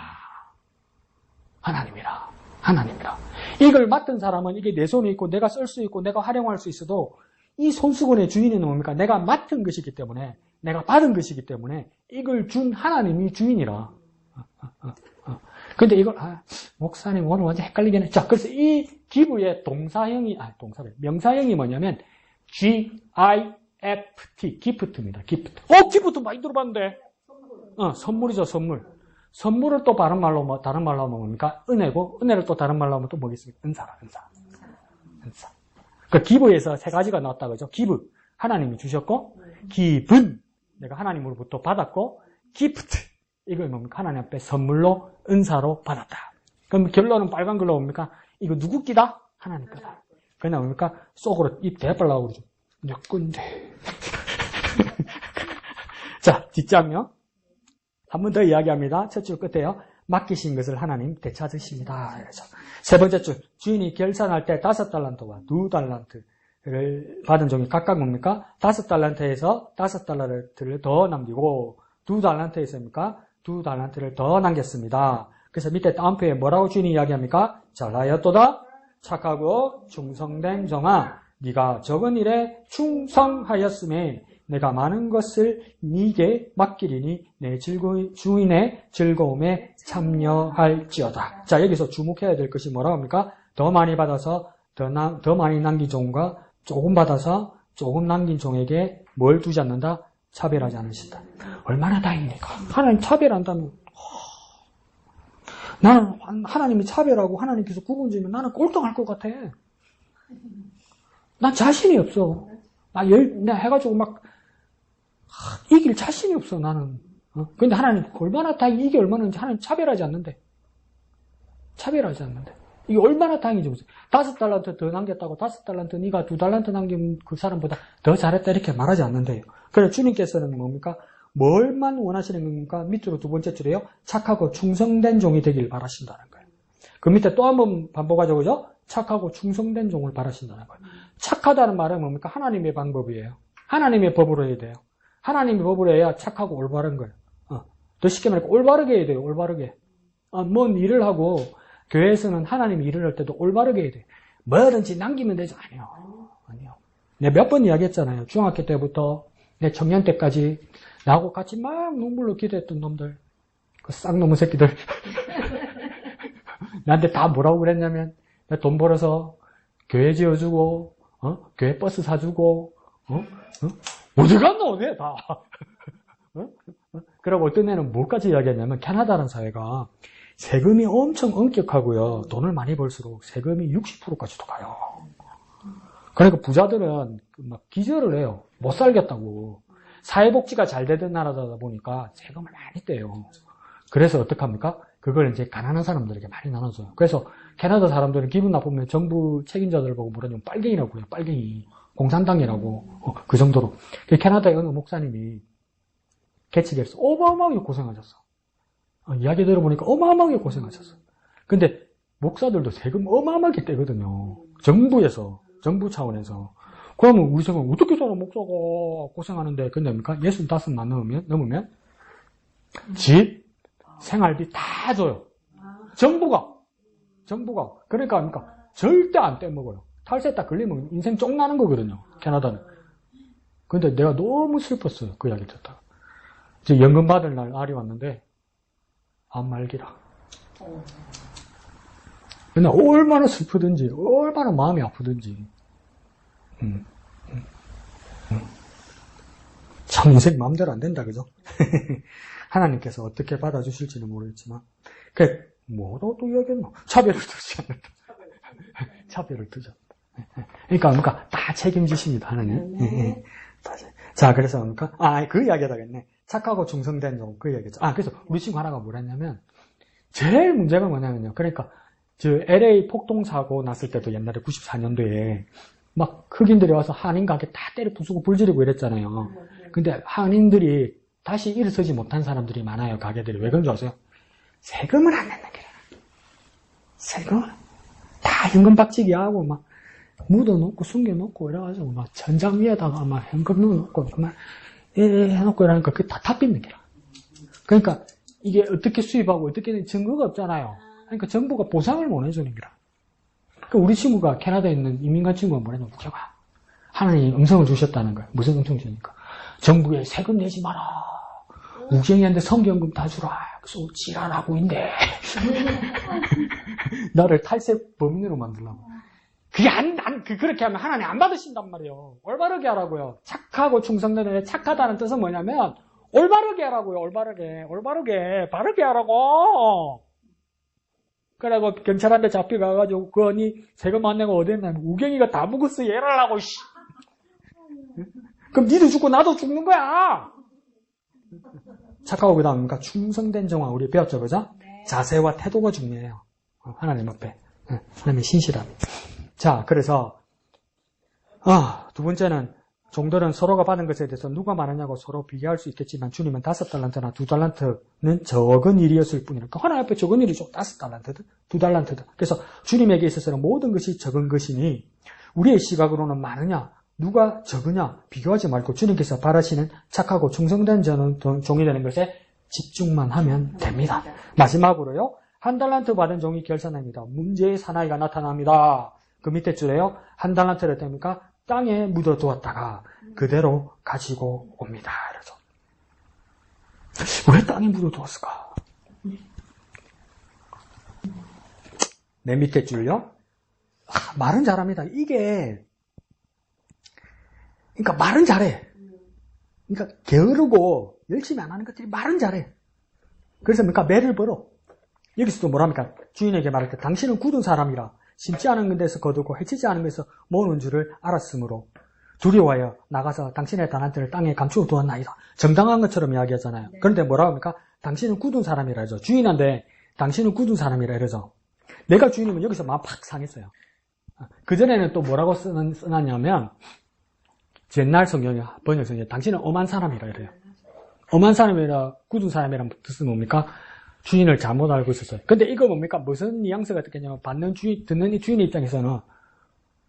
이걸 맡은 사람은 이게 내 손에 있고 내가 쓸 수 있고 내가 활용할 수 있어도 이 손수건의 주인은 뭡니까? 내가 맡은 것이기 때문에 내가 받은 것이기 때문에 이걸 준 하나님이 주인이라. 근데 이걸 목사님 오늘 완전 헷갈리겠네. 자, 그래서 이 기부의 명사형이 뭐냐면 G-I-F-T, 기프트입니다. 기프트. 기프트 많이 들어봤는데. 선물이죠, 선물. 선물을 또 다른 말로 하면 뭡니까? 은혜고, 은혜를 또 다른 말로 하면 또 뭐겠습니까? 은사라, 은사. 그 기부에서 세 가지가 나왔다, 그죠? 기부, 하나님이 주셨고, 기분, 내가 하나님으로부터 받았고, 기프트, 이걸 뭡니까? 하나님 앞에 선물로, 은사로 받았다. 그럼 결론은 빨간 글로 뭡니까? 이거 누구 끼다? 하나님 거다. 그냥 뭡니까? 속으로 입 대빨라고 그러죠. 내 건데. 자, 뒷장면. 한 번 더 이야기합니다. 첫 줄 끝에요. 맡기신 것을 하나님 되찾으십니다. 그래서 세 번째 줄, 주인이 결산할 때 5달란트와 2달란트를 받은 종이 각각 뭡니까? 5달란트에서 5달란트를 더 남기고 2달란트에서 뭡니까? 2달란트를 더 남겼습니다. 그래서 밑에 다음표에 뭐라고 주인이 이야기합니까? 잘하였도다. 착하고 충성된 종아, 네가 적은 일에 충성하였음에 내가 많은 것을 네게 맡기리니 내 주인의 즐거움에 참여할지어다. 자, 여기서 주목해야 될 것이 뭐라고 합니까? 더 많이 받아서 더 많이 남긴 종과 조금 받아서 조금 남긴 종에게 뭘 두지 않는다? 차별하지 않으신다. 얼마나 다행입니까? 하나님 차별한다면 나는 하나님이 차별하고 하나님께서 구분지으면 나는 꼴등할 것 같아. 난 자신이 없어. 나 해가지고 막 이길 자신이 없어, 나는. 근데 하나님, 얼마나 다행히, 이게 얼마나, 하나님 차별하지 않는데. 이게 얼마나 다행인지 보세요. 5달란트 더 남겼다고 5달란트, 네가 2달란트 남긴 그 사람보다 더 잘했다, 이렇게 말하지 않는데요. 그래서 주님께서는 뭡니까? 뭘만 원하시는 겁니까? 밑으로 두 번째 줄에요. 착하고 충성된 종이 되길 바라신다는 거예요. 그 밑에 또 한 번 반복하죠, 그죠? 착하고 충성된 종을 바라신다는 거예요. 착하다는 말은 뭡니까? 하나님의 방법이에요. 하나님의 법으로 해야 돼요. 하나님의 법으로 해야 착하고 올바른 거예요. 더 쉽게 말해 올바르게 해야 돼요. 올바르게. 뭔 일을 하고 교회에서는 하나님이 일을 할 때도 올바르게 해야 돼요. 뭐든지 남기면 되죠. 아니요. 내가 몇 번 이야기했잖아요. 중학교 때부터 내 청년 때까지 나하고 같이 막 눈물로 기도했던 놈들, 그 쌍놈의 새끼들. 나한테 다 뭐라고 그랬냐면 내가 돈 벌어서 교회 지어주고 교회 버스 사주고 어디 갔노, 내 다. 그리고 어떤 애는 뭐까지 이야기했냐면, 캐나다라는 사회가 세금이 엄청 엄격하고요. 돈을 많이 벌수록 세금이 60%까지도 가요. 그러니까 부자들은 막 기절을 해요. 못 살겠다고. 사회복지가 잘 되던 나라다 보니까 세금을 많이 떼요. 그래서 어떡합니까? 그걸 이제 가난한 사람들에게 많이 나눠줘요. 그래서 캐나다 사람들은 기분 나쁘면 정부 책임자들 보고 뭐라냐면 빨갱이라고 해요. 빨갱이. 공산당이라고. 그 정도로. 캐나다의 어느 목사님이 개척에서 어마어마하게 고생하셨어. 이야기 들어보니까 어마어마하게 고생하셨어. 근데 목사들도 세금 어마어마하게 떼거든요. 정부에서, 정부 차원에서. 그러면 우리 생각은 어떻게 저런 목사가 고생하는데, 근데입니까? 65만 넘으면 집, 생활비 다 줘요. 정부가. 그러니까 절대 안 떼먹어요. 탈세 딱 걸리면 인생 쫑나는 거거든요. 캐나다는. 근데 내가 너무 슬펐어요. 그 이야기 듣다가. 이제 연금 받을 날이 왔는데, 안 말기라. 근데 얼마나 슬프든지, 얼마나 마음이 아프든지. 참 인생 마음대로 안 된다, 그죠? 하나님께서 어떻게 받아주실지는 모르겠지만, 뭐라고 또 이야기했나? 차별을 두지 않는다. 차별을 두지 않는다. 그러니까 다 책임지십니다, 하나님. 자, 그래서 그 이야기 하다겠네. 착하고 충성된 종, 그 이야기죠. 그래서 우리 친구 하나가 뭘 했냐면, 제일 문제가 뭐냐면요. 그러니까, LA 폭동사고 났을 때도 옛날에 94년도에, 막 흑인들이 와서 한인 가게 다 때려 부수고 불지르고 이랬잖아요. 근데 한인들이 다시 일어서지 못한 사람들이 많아요, 가게들이. 왜 그런 줄 아세요? 세금을 안 냈는 거야. 세금을. 다 현금 박치기 하고, 막, 묻어놓고, 숨겨놓고, 이래가지고, 막, 천장 위에다가 막 현금 넣어놓고, 정말, 해놓고 이러니까 그게 다 빚는 거야. 그러니까, 이게 어떻게 수입하고 어떻게 증거가 없잖아요. 그러니까 정부가 보상을 못 해주는 거야. 그러니까 우리 친구가 캐나다에 있는 이민간 친구가 뭐랬냐면, 우겨봐. 하나님이 음성을 주셨다는 거야. 무슨 음성 주니까? 정부에 세금 내지 마라. 우경이한테 성경금 다 주라. 그래서 지랄하고 있네. 나를 탈세 범인으로 만들려고. 그렇게 하면 하나님 안 받으신단 말이에요. 올바르게 하라고요. 착하고 충성되는 착하다는 뜻은 뭐냐면, 올바르게 하라고요. 올바르게, 바르게 하라고. 그래고 경찰한테 잡혀가가지고, 그 언니 세금 안 내고 어디 했냐면, 우경이가 다 묵었어. 얘라라고, 씨. 그럼 니도 죽고 나도 죽는 거야. 착하고 그 다음입니까? 충성된 정화. 우리 배웠죠, 그죠? 네. 자세와 태도가 중요해요. 하나님 앞에. 하나님의 신실함. 자, 그래서, 두 번째는, 종들은 서로가 받은 것에 대해서 누가 많으냐고 서로 비교할 수 있겠지만, 주님은 5달란트나 2달란트는 적은 일이었을 뿐이라. 하나님 앞에 적은 일이죠. 5달란트든, 2달란트든. 그래서 주님에게 있어서는 모든 것이 적은 것이니, 우리의 시각으로는 많으냐, 누가 적으냐 비교하지 말고 주님께서 바라시는 착하고 충성된 종이 되는 것에 집중만 하면 됩니다. 마지막으로요. 1달란트 받은 종이 결산합니다. 문제의 사나이가 나타납니다. 그 밑에 줄에요. 1달란트를 됩니까? 땅에 묻어두었다가 그대로 가지고 옵니다. 그래서 왜 땅에 묻어두었을까? 맨 밑에 줄요. 말은 잘합니다. 그러니까 말은 잘해. 그러니까 게으르고 열심히 안 하는 것들이 말은 잘해. 그래서 매를 벌어. 여기서도 뭐랍니까? 주인에게 말할 때 당신은 굳은 사람이라 심지 않은 데서 거두고 해치지 않은 데서 모으는 줄을 알았으므로 두려워하여 나가서 당신의 달란트를 땅에 감추어 두었나이다. 정당한 것처럼 이야기하잖아요. 네. 그런데 뭐라고 합니까? 당신은 굳은 사람이라 하죠. 주인한테 당신은 굳은 사람이라 이러죠. 내가 주인이면 여기서 마음 팍 상했어요. 그전에는 또 뭐라고 써놨냐면 옛날 성경이 번역 성경에 당신은 엄한 사람이라 이래요. 엄한 사람이라 굳은 사람이란 뜻은 뭡니까? 주인을 잘못 알고 있었어요. 근데 이거 뭡니까? 무슨 뉘앙스가 듣겠냐면 듣는 이 주인의 입장에서는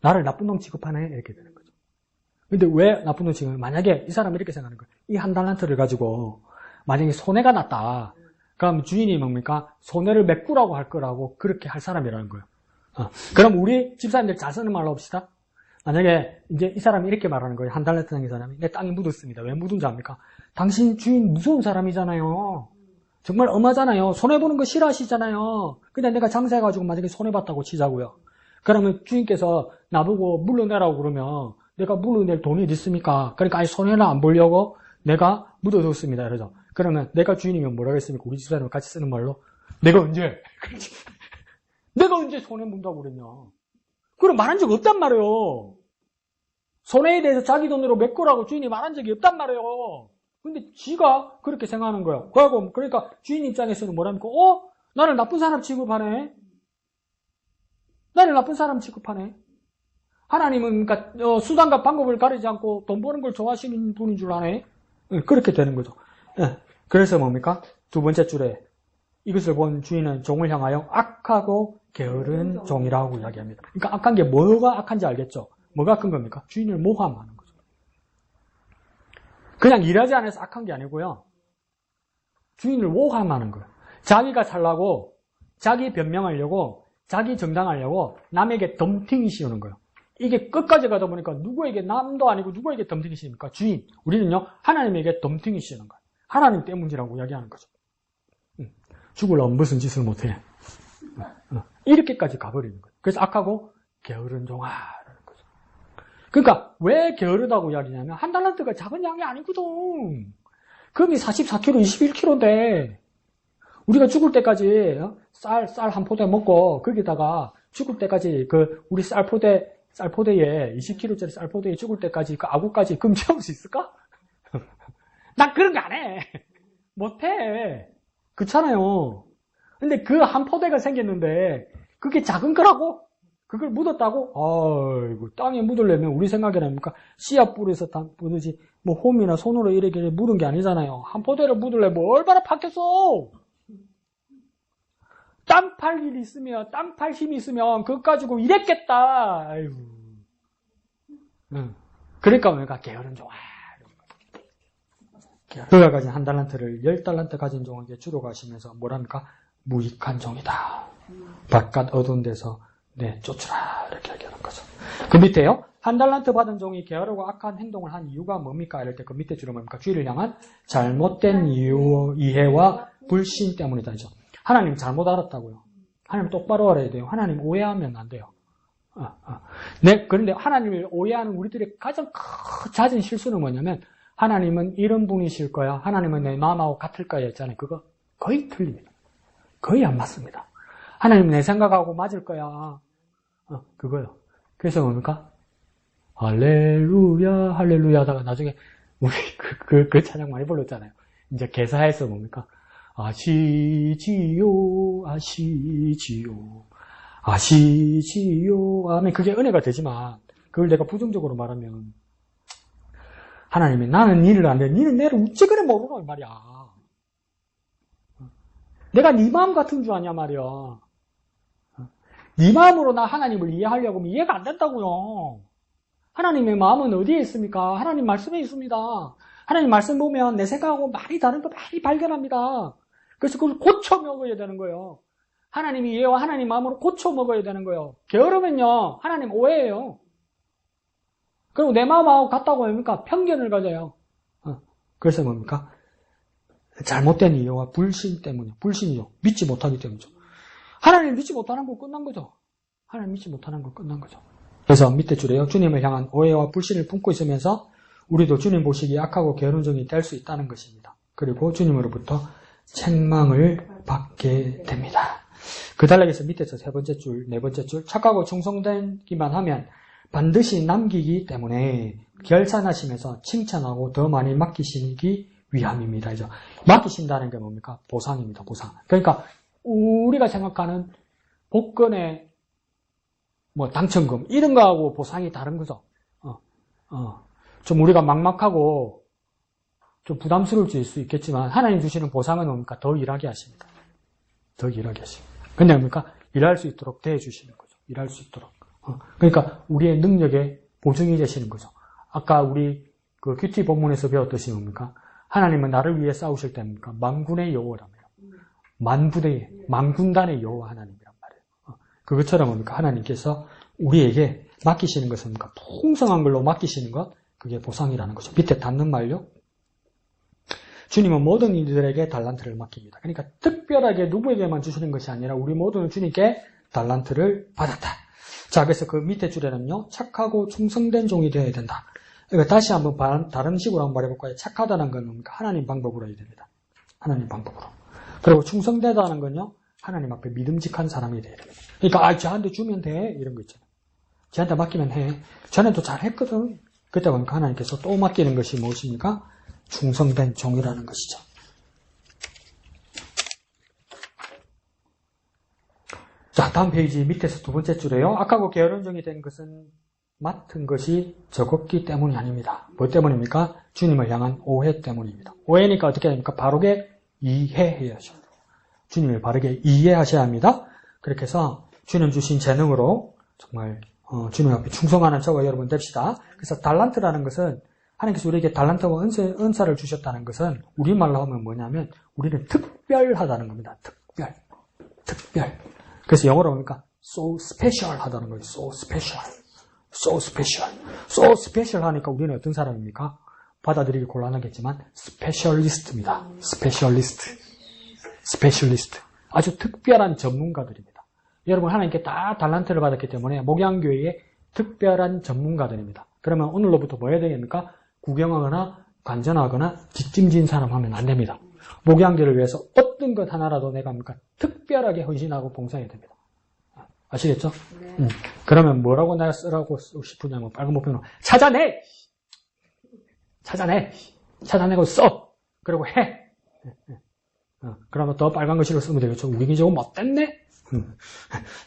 나를 나쁜 놈 취급하네 이렇게 되는 거죠. 근데 왜 나쁜 놈 취급하냐? 만약에 이 사람이 이렇게 생각하는 거예요. 이 1달란트를 가지고 만약에 손해가 났다. 그럼 주인이 뭡니까? 손해를 메꾸라고 할 거라고 그렇게 할 사람이라는 거예요. 그럼 우리 집사님들 잘 쓰는 말로 합시다. 만약에 이제 이 사람이 이렇게 말하는 거예요. 1달란트 당인 사람이 내 땅에 묻었습니다. 왜 묻은지 압니까? 당신 주인 무서운 사람이잖아요. 정말 엄하잖아요. 손해보는 거 싫어하시잖아요. 근데 내가 장사해가지고 만약에 손해봤다고 치자고요. 그러면 주인께서 나보고 물러내라고 그러면 내가 물러낼 돈이 어디 있습니까? 그러니까 아예 손해를 안 보려고 내가 묻어뒀습니다. 그래서 그러면 내가 주인이면 뭐라고 했습니까? 우리 집사람을 같이 쓰는 말로 내가 언제 손해 본다고 그랬냐. 그럼 말한 적 없단 말이에요. 손해에 대해서 자기 돈으로 메꾸라고 주인이 말한 적이 없단 말이에요. 근데 지가 그렇게 생각하는 거야. 그러니까 주인 입장에서는 뭐랍니까? 나를 나쁜 사람 취급하네. 나를 나쁜 사람 취급하네. 하나님은 그러니까 수단과 방법을 가리지 않고 돈 버는 걸 좋아하시는 분인 줄 아네. 그렇게 되는 거죠. 예. 그래서 뭡니까? 두 번째 줄에 이것을 본 주인은 종을 향하여 악하고 게으른 종이라고 이야기합니다. 그러니까 악한 게 뭐가 악한지 알겠죠? 뭐가 악한 겁니까? 주인을 모함하는 거죠. 그냥 일하지 않아서 악한 게 아니고요. 주인을 모함하는 거예요. 자기가 살라고, 자기 변명하려고, 자기 정당하려고 남에게 덤팅이 씌우는 거예요. 이게 끝까지 가다 보니까 누구에게 남도 아니고 누구에게 덤팅이 씌웁니까? 주인. 우리는요, 하나님에게 덤팅이 씌우는 거예요. 하나님 때문이라고 이야기하는 거죠. 죽으려면 무슨 짓을 못해. 이렇게까지 가버리는 거예요. 그래서 악하고 게으른 종아라는 거죠. 그러니까 왜 게으르다고 이야기냐면 한 달란트가 작은 양이 아니거든. 금이 44kg, 21kg인데 우리가 죽을 때까지 쌀 한 포대 먹고 거기다가 죽을 때까지 그 우리 쌀포대에 20kg짜리 쌀포대에 죽을 때까지 그 아구까지 금 채울 수 있을까? 난 그런 거 안 해. 못해. 그렇잖아요. 근데 그 한 포대가 생겼는데 그게 작은 거라고? 그걸 묻었다고? 아이고, 땅에 묻으려면 우리 생각에는 뭡니까? 씨앗 뿌려서 다 묻으지 뭐 홈이나 손으로 이렇게 묻은 게 아니잖아요. 한 포대를 묻으려면 얼마나 팠겠어? 땀 팔 일이 있으면, 땀 팔 힘이 있으면 그거 가지고 이랬겠다. 아이고. 그러니까 뭡니까? 게으른 종아. 그가 가진 한 달란트를 10달란트 가진 종에게 주러 가시면서 뭐랍니까? 무익한 종이다. 바깥 어두운 데서 쫓으라. 이렇게 얘기하는 거죠. 그 밑에요. 한 달란트 받은 종이 게으르고 악한 행동을 한 이유가 뭡니까? 이럴 때 그 밑에 줄은 뭡니까? 주의를 향한 잘못된 이해와 불신 때문이다. 하나님 잘못 알았다고요. 하나님 똑바로 알아야 돼요. 하나님 오해하면 안 돼요. 그런데 하나님을 오해하는 우리들의 가장 잦은 실수는 뭐냐면 하나님은 이런 분이실 거야. 하나님은 내 마음하고 같을 거야 했잖아요. 그거 거의 틀립니다. 거의 안 맞습니다. 하나님은 내 생각하고 맞을 거야. 그거요. 그래서 뭡니까? 할렐루야, 할렐루야 하다가 나중에 우리 그 찬양 많이 불렀잖아요. 이제 개사해서 뭡니까? 아시지요, 아시지요, 아시지요 하면 그게 은혜가 되지만 그걸 내가 부정적으로 말하면 하나님이 나는 니를 안 돼. 니는 내를 어째 그래 모르노 이 말이야. 내가 네 마음 같은 줄 아냐 말이야. 네 마음으로 나 하나님을 이해하려고 하면 이해가 안 된다고요. 하나님의 마음은 어디에 있습니까? 하나님 말씀에 있습니다. 하나님 말씀 보면 내 생각하고 많이 다른 거 많이 발견합니다. 그래서 그걸 고쳐 먹어야 되는 거예요. 하나님이 이해와 하나님 마음으로 고쳐 먹어야 되는 거예요. 게으르면요 하나님 오해예요. 그리고 내 마음하고 같다고 합니까? 편견을 가져요. 그래서 뭡니까? 잘못된 이해와 불신 때문에, 불신이죠. 믿지 못하기 때문이죠. 하나님 믿지 못하는 거 끝난 거죠. 하나님 믿지 못하는 거 끝난 거죠. 그래서 밑에 줄에요. 주님을 향한 오해와 불신을 품고 있으면서 우리도 주님 보시기에 악하고 게으른 종이 될 수 있다는 것입니다. 그리고 주님으로부터 책망을 받게 됩니다. 그 단락에서 밑에서 세 번째 줄, 네 번째 줄, 착하고 충성되기만 하면 반드시 남기기 때문에 결산하시면서 칭찬하고 더 많이 맡기시기 위함입니다. 그죠? 맡기신다는 게 뭡니까? 보상입니다. 보상. 그러니까 우리가 생각하는 복권의 뭐 당첨금 이런 거하고 보상이 다른 거죠. 좀 우리가 막막하고 좀 부담스러울 수 있겠지만 하나님 주시는 보상은 뭡니까? 더 일하게 하십니다. 더 일하게 하십니다. 근데 뭡니까? 일할 수 있도록 대해주시는 거죠. 일할 수 있도록. 그러니까 우리의 능력에 보증이 되시는 거죠. 아까 우리 그 큐티 본문에서 배웠듯이 뭡니까? 하나님은 나를 위해 싸우실 때입니까? 만군의 여호와라며. 만군단의 여호와 하나님이란 말이에요. 그것처럼 뭡니까? 하나님께서 우리에게 맡기시는 것은 뭡니까? 풍성한 걸로 맡기시는 것, 그게 보상이라는 거죠. 밑에 닿는 말요. 주님은 모든 이들에게 달란트를 맡깁니다. 그러니까 특별하게 누구에게만 주시는 것이 아니라 우리 모두는 주님께 달란트를 받았다. 자, 그래서 그 밑에 줄에는요, 착하고 충성된 종이 되어야 된다. 그러니까 다시 한번 다른 식으로 한번 말해볼까요? 착하다는 건 뭡니까? 하나님 방법으로 해야 됩니다. 하나님 방법으로. 그리고 충성되다는 건요, 하나님 앞에 믿음직한 사람이 되어야 됩니다. 그러니까, 저한테 주면 돼. 이런 거 있잖아요. 저한테 맡기면 해. 전에도 잘 했거든. 그때 보니까 하나님께서 또 맡기는 것이 무엇입니까? 충성된 종이라는 것이죠. 자, 다음 페이지 밑에서 두 번째 줄에요. 악하고 게으른 종이 된 것은 맡은 것이 적었기 때문이 아닙니다. 뭐 때문입니까? 주님을 향한 오해 때문입니다. 오해니까 어떻게 됩니까? 바르게 이해해야죠. 주님을 바르게 이해하셔야 합니다. 그렇게 해서 주님 주신 재능으로 정말 주님 앞에 충성하는 저와 여러분 됩시다. 그래서 달란트라는 것은 하나님께서 우리에게 달란트와 은사를 주셨다는 것은 우리말로 하면 뭐냐면 우리는 특별하다는 겁니다. 특별. 그래서 영어로 뭡니까? So special 하다는 거예요. So special 하니까 우리는 어떤 사람입니까? 받아들이기 곤란하겠지만 스페셜리스트입니다. 스페셜리스트. 아주 특별한 전문가들입니다. 여러분 하나님께 다 달란트를 받았기 때문에 목양교회의 특별한 전문가들입니다. 그러면 오늘로부터 뭐 해야 되겠습니까? 구경하거나 관전하거나 뒷짐진 사람 하면 안 됩니다. 목양교를 위해서 어떤 것 하나라도 내가 합니까? 특별하게 헌신하고 봉사해야 됩니다. 아시겠죠? 네. 그러면 뭐라고 내가 쓰라고 싶으냐면 빨간 목표는 찾아내고 써. 그리고 해. 그러면 더 빨간 글씨로 쓰면 되겠죠. 우리 기적은 못됐네.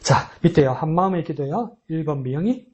자, 밑에요. 한마음의 기도요. 1번 미영이.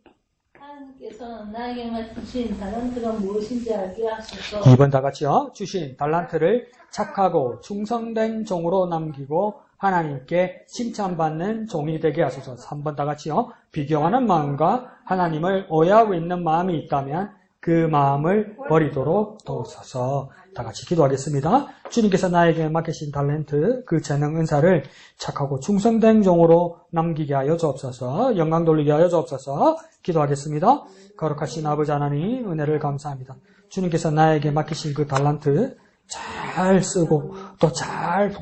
하나님께서 나에게만 주신 달란트가 무엇인지 알게 하소서. 2번 다 같이요. 주신 달란트를 착하고 충성된 종으로 남기고 하나님께 칭찬받는 종이 되게 하소서. 3번 다 같이요. 비교하는 마음과 하나님을 오해하고 있는 마음이 있다면 그 마음을 버리도록 도우소서. 다 같이 기도하겠습니다. 주님께서 나에게 맡기신 달란트, 그 재능 은사를 착하고 충성된 종으로 남기게 하여 주옵소서. 영광 돌리게 하여 주옵소서. 기도하겠습니다. 거룩하신 아버지 하나님, 은혜를 감사합니다. 주님께서 나에게 맡기신 그 달란트 잘 쓰고 또 잘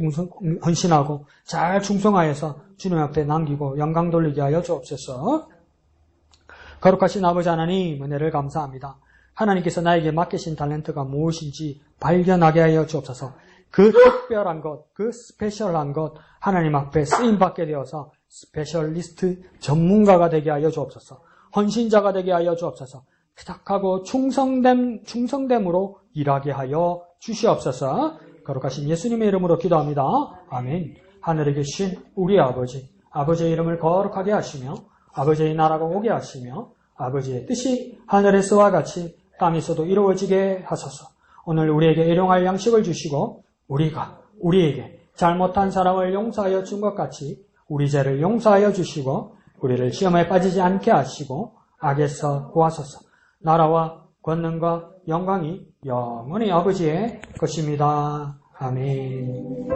헌신하고 잘 충성하여서 주님 앞에 남기고 영광 돌리게 하여 주옵소서. 거룩하신 아버지 하나님, 은혜를 감사합니다. 하나님께서 나에게 맡기신 달란트가 무엇인지 발견하게 하여 주옵소서. 그 특별한 것, 그 스페셜한 것 하나님 앞에 쓰임받게 되어서 스페셜리스트 전문가가 되게 하여 주옵소서. 헌신자가 되게 하여 주옵소서. 착하고 충성됨으로 일하게 하여 주시옵소서. 거룩하신 예수님의 이름으로 기도합니다. 아멘. 하늘에 계신 우리 아버지의 이름을 거룩하게 하시며 아버지의 나라가 오게 하시며 아버지의 뜻이 하늘에서와 같이 땅에서도 이루어지게 하소서. 오늘 우리에게 일용할 양식을 주시고 우리에게 잘못한 사람을 용서하여 준 것 같이 우리 죄를 용서하여 주시고 우리를 시험에 빠지지 않게 하시고 악에서 구하소서. 나라와 권능과 영광이 영원히 아버지의 것입니다. 아멘.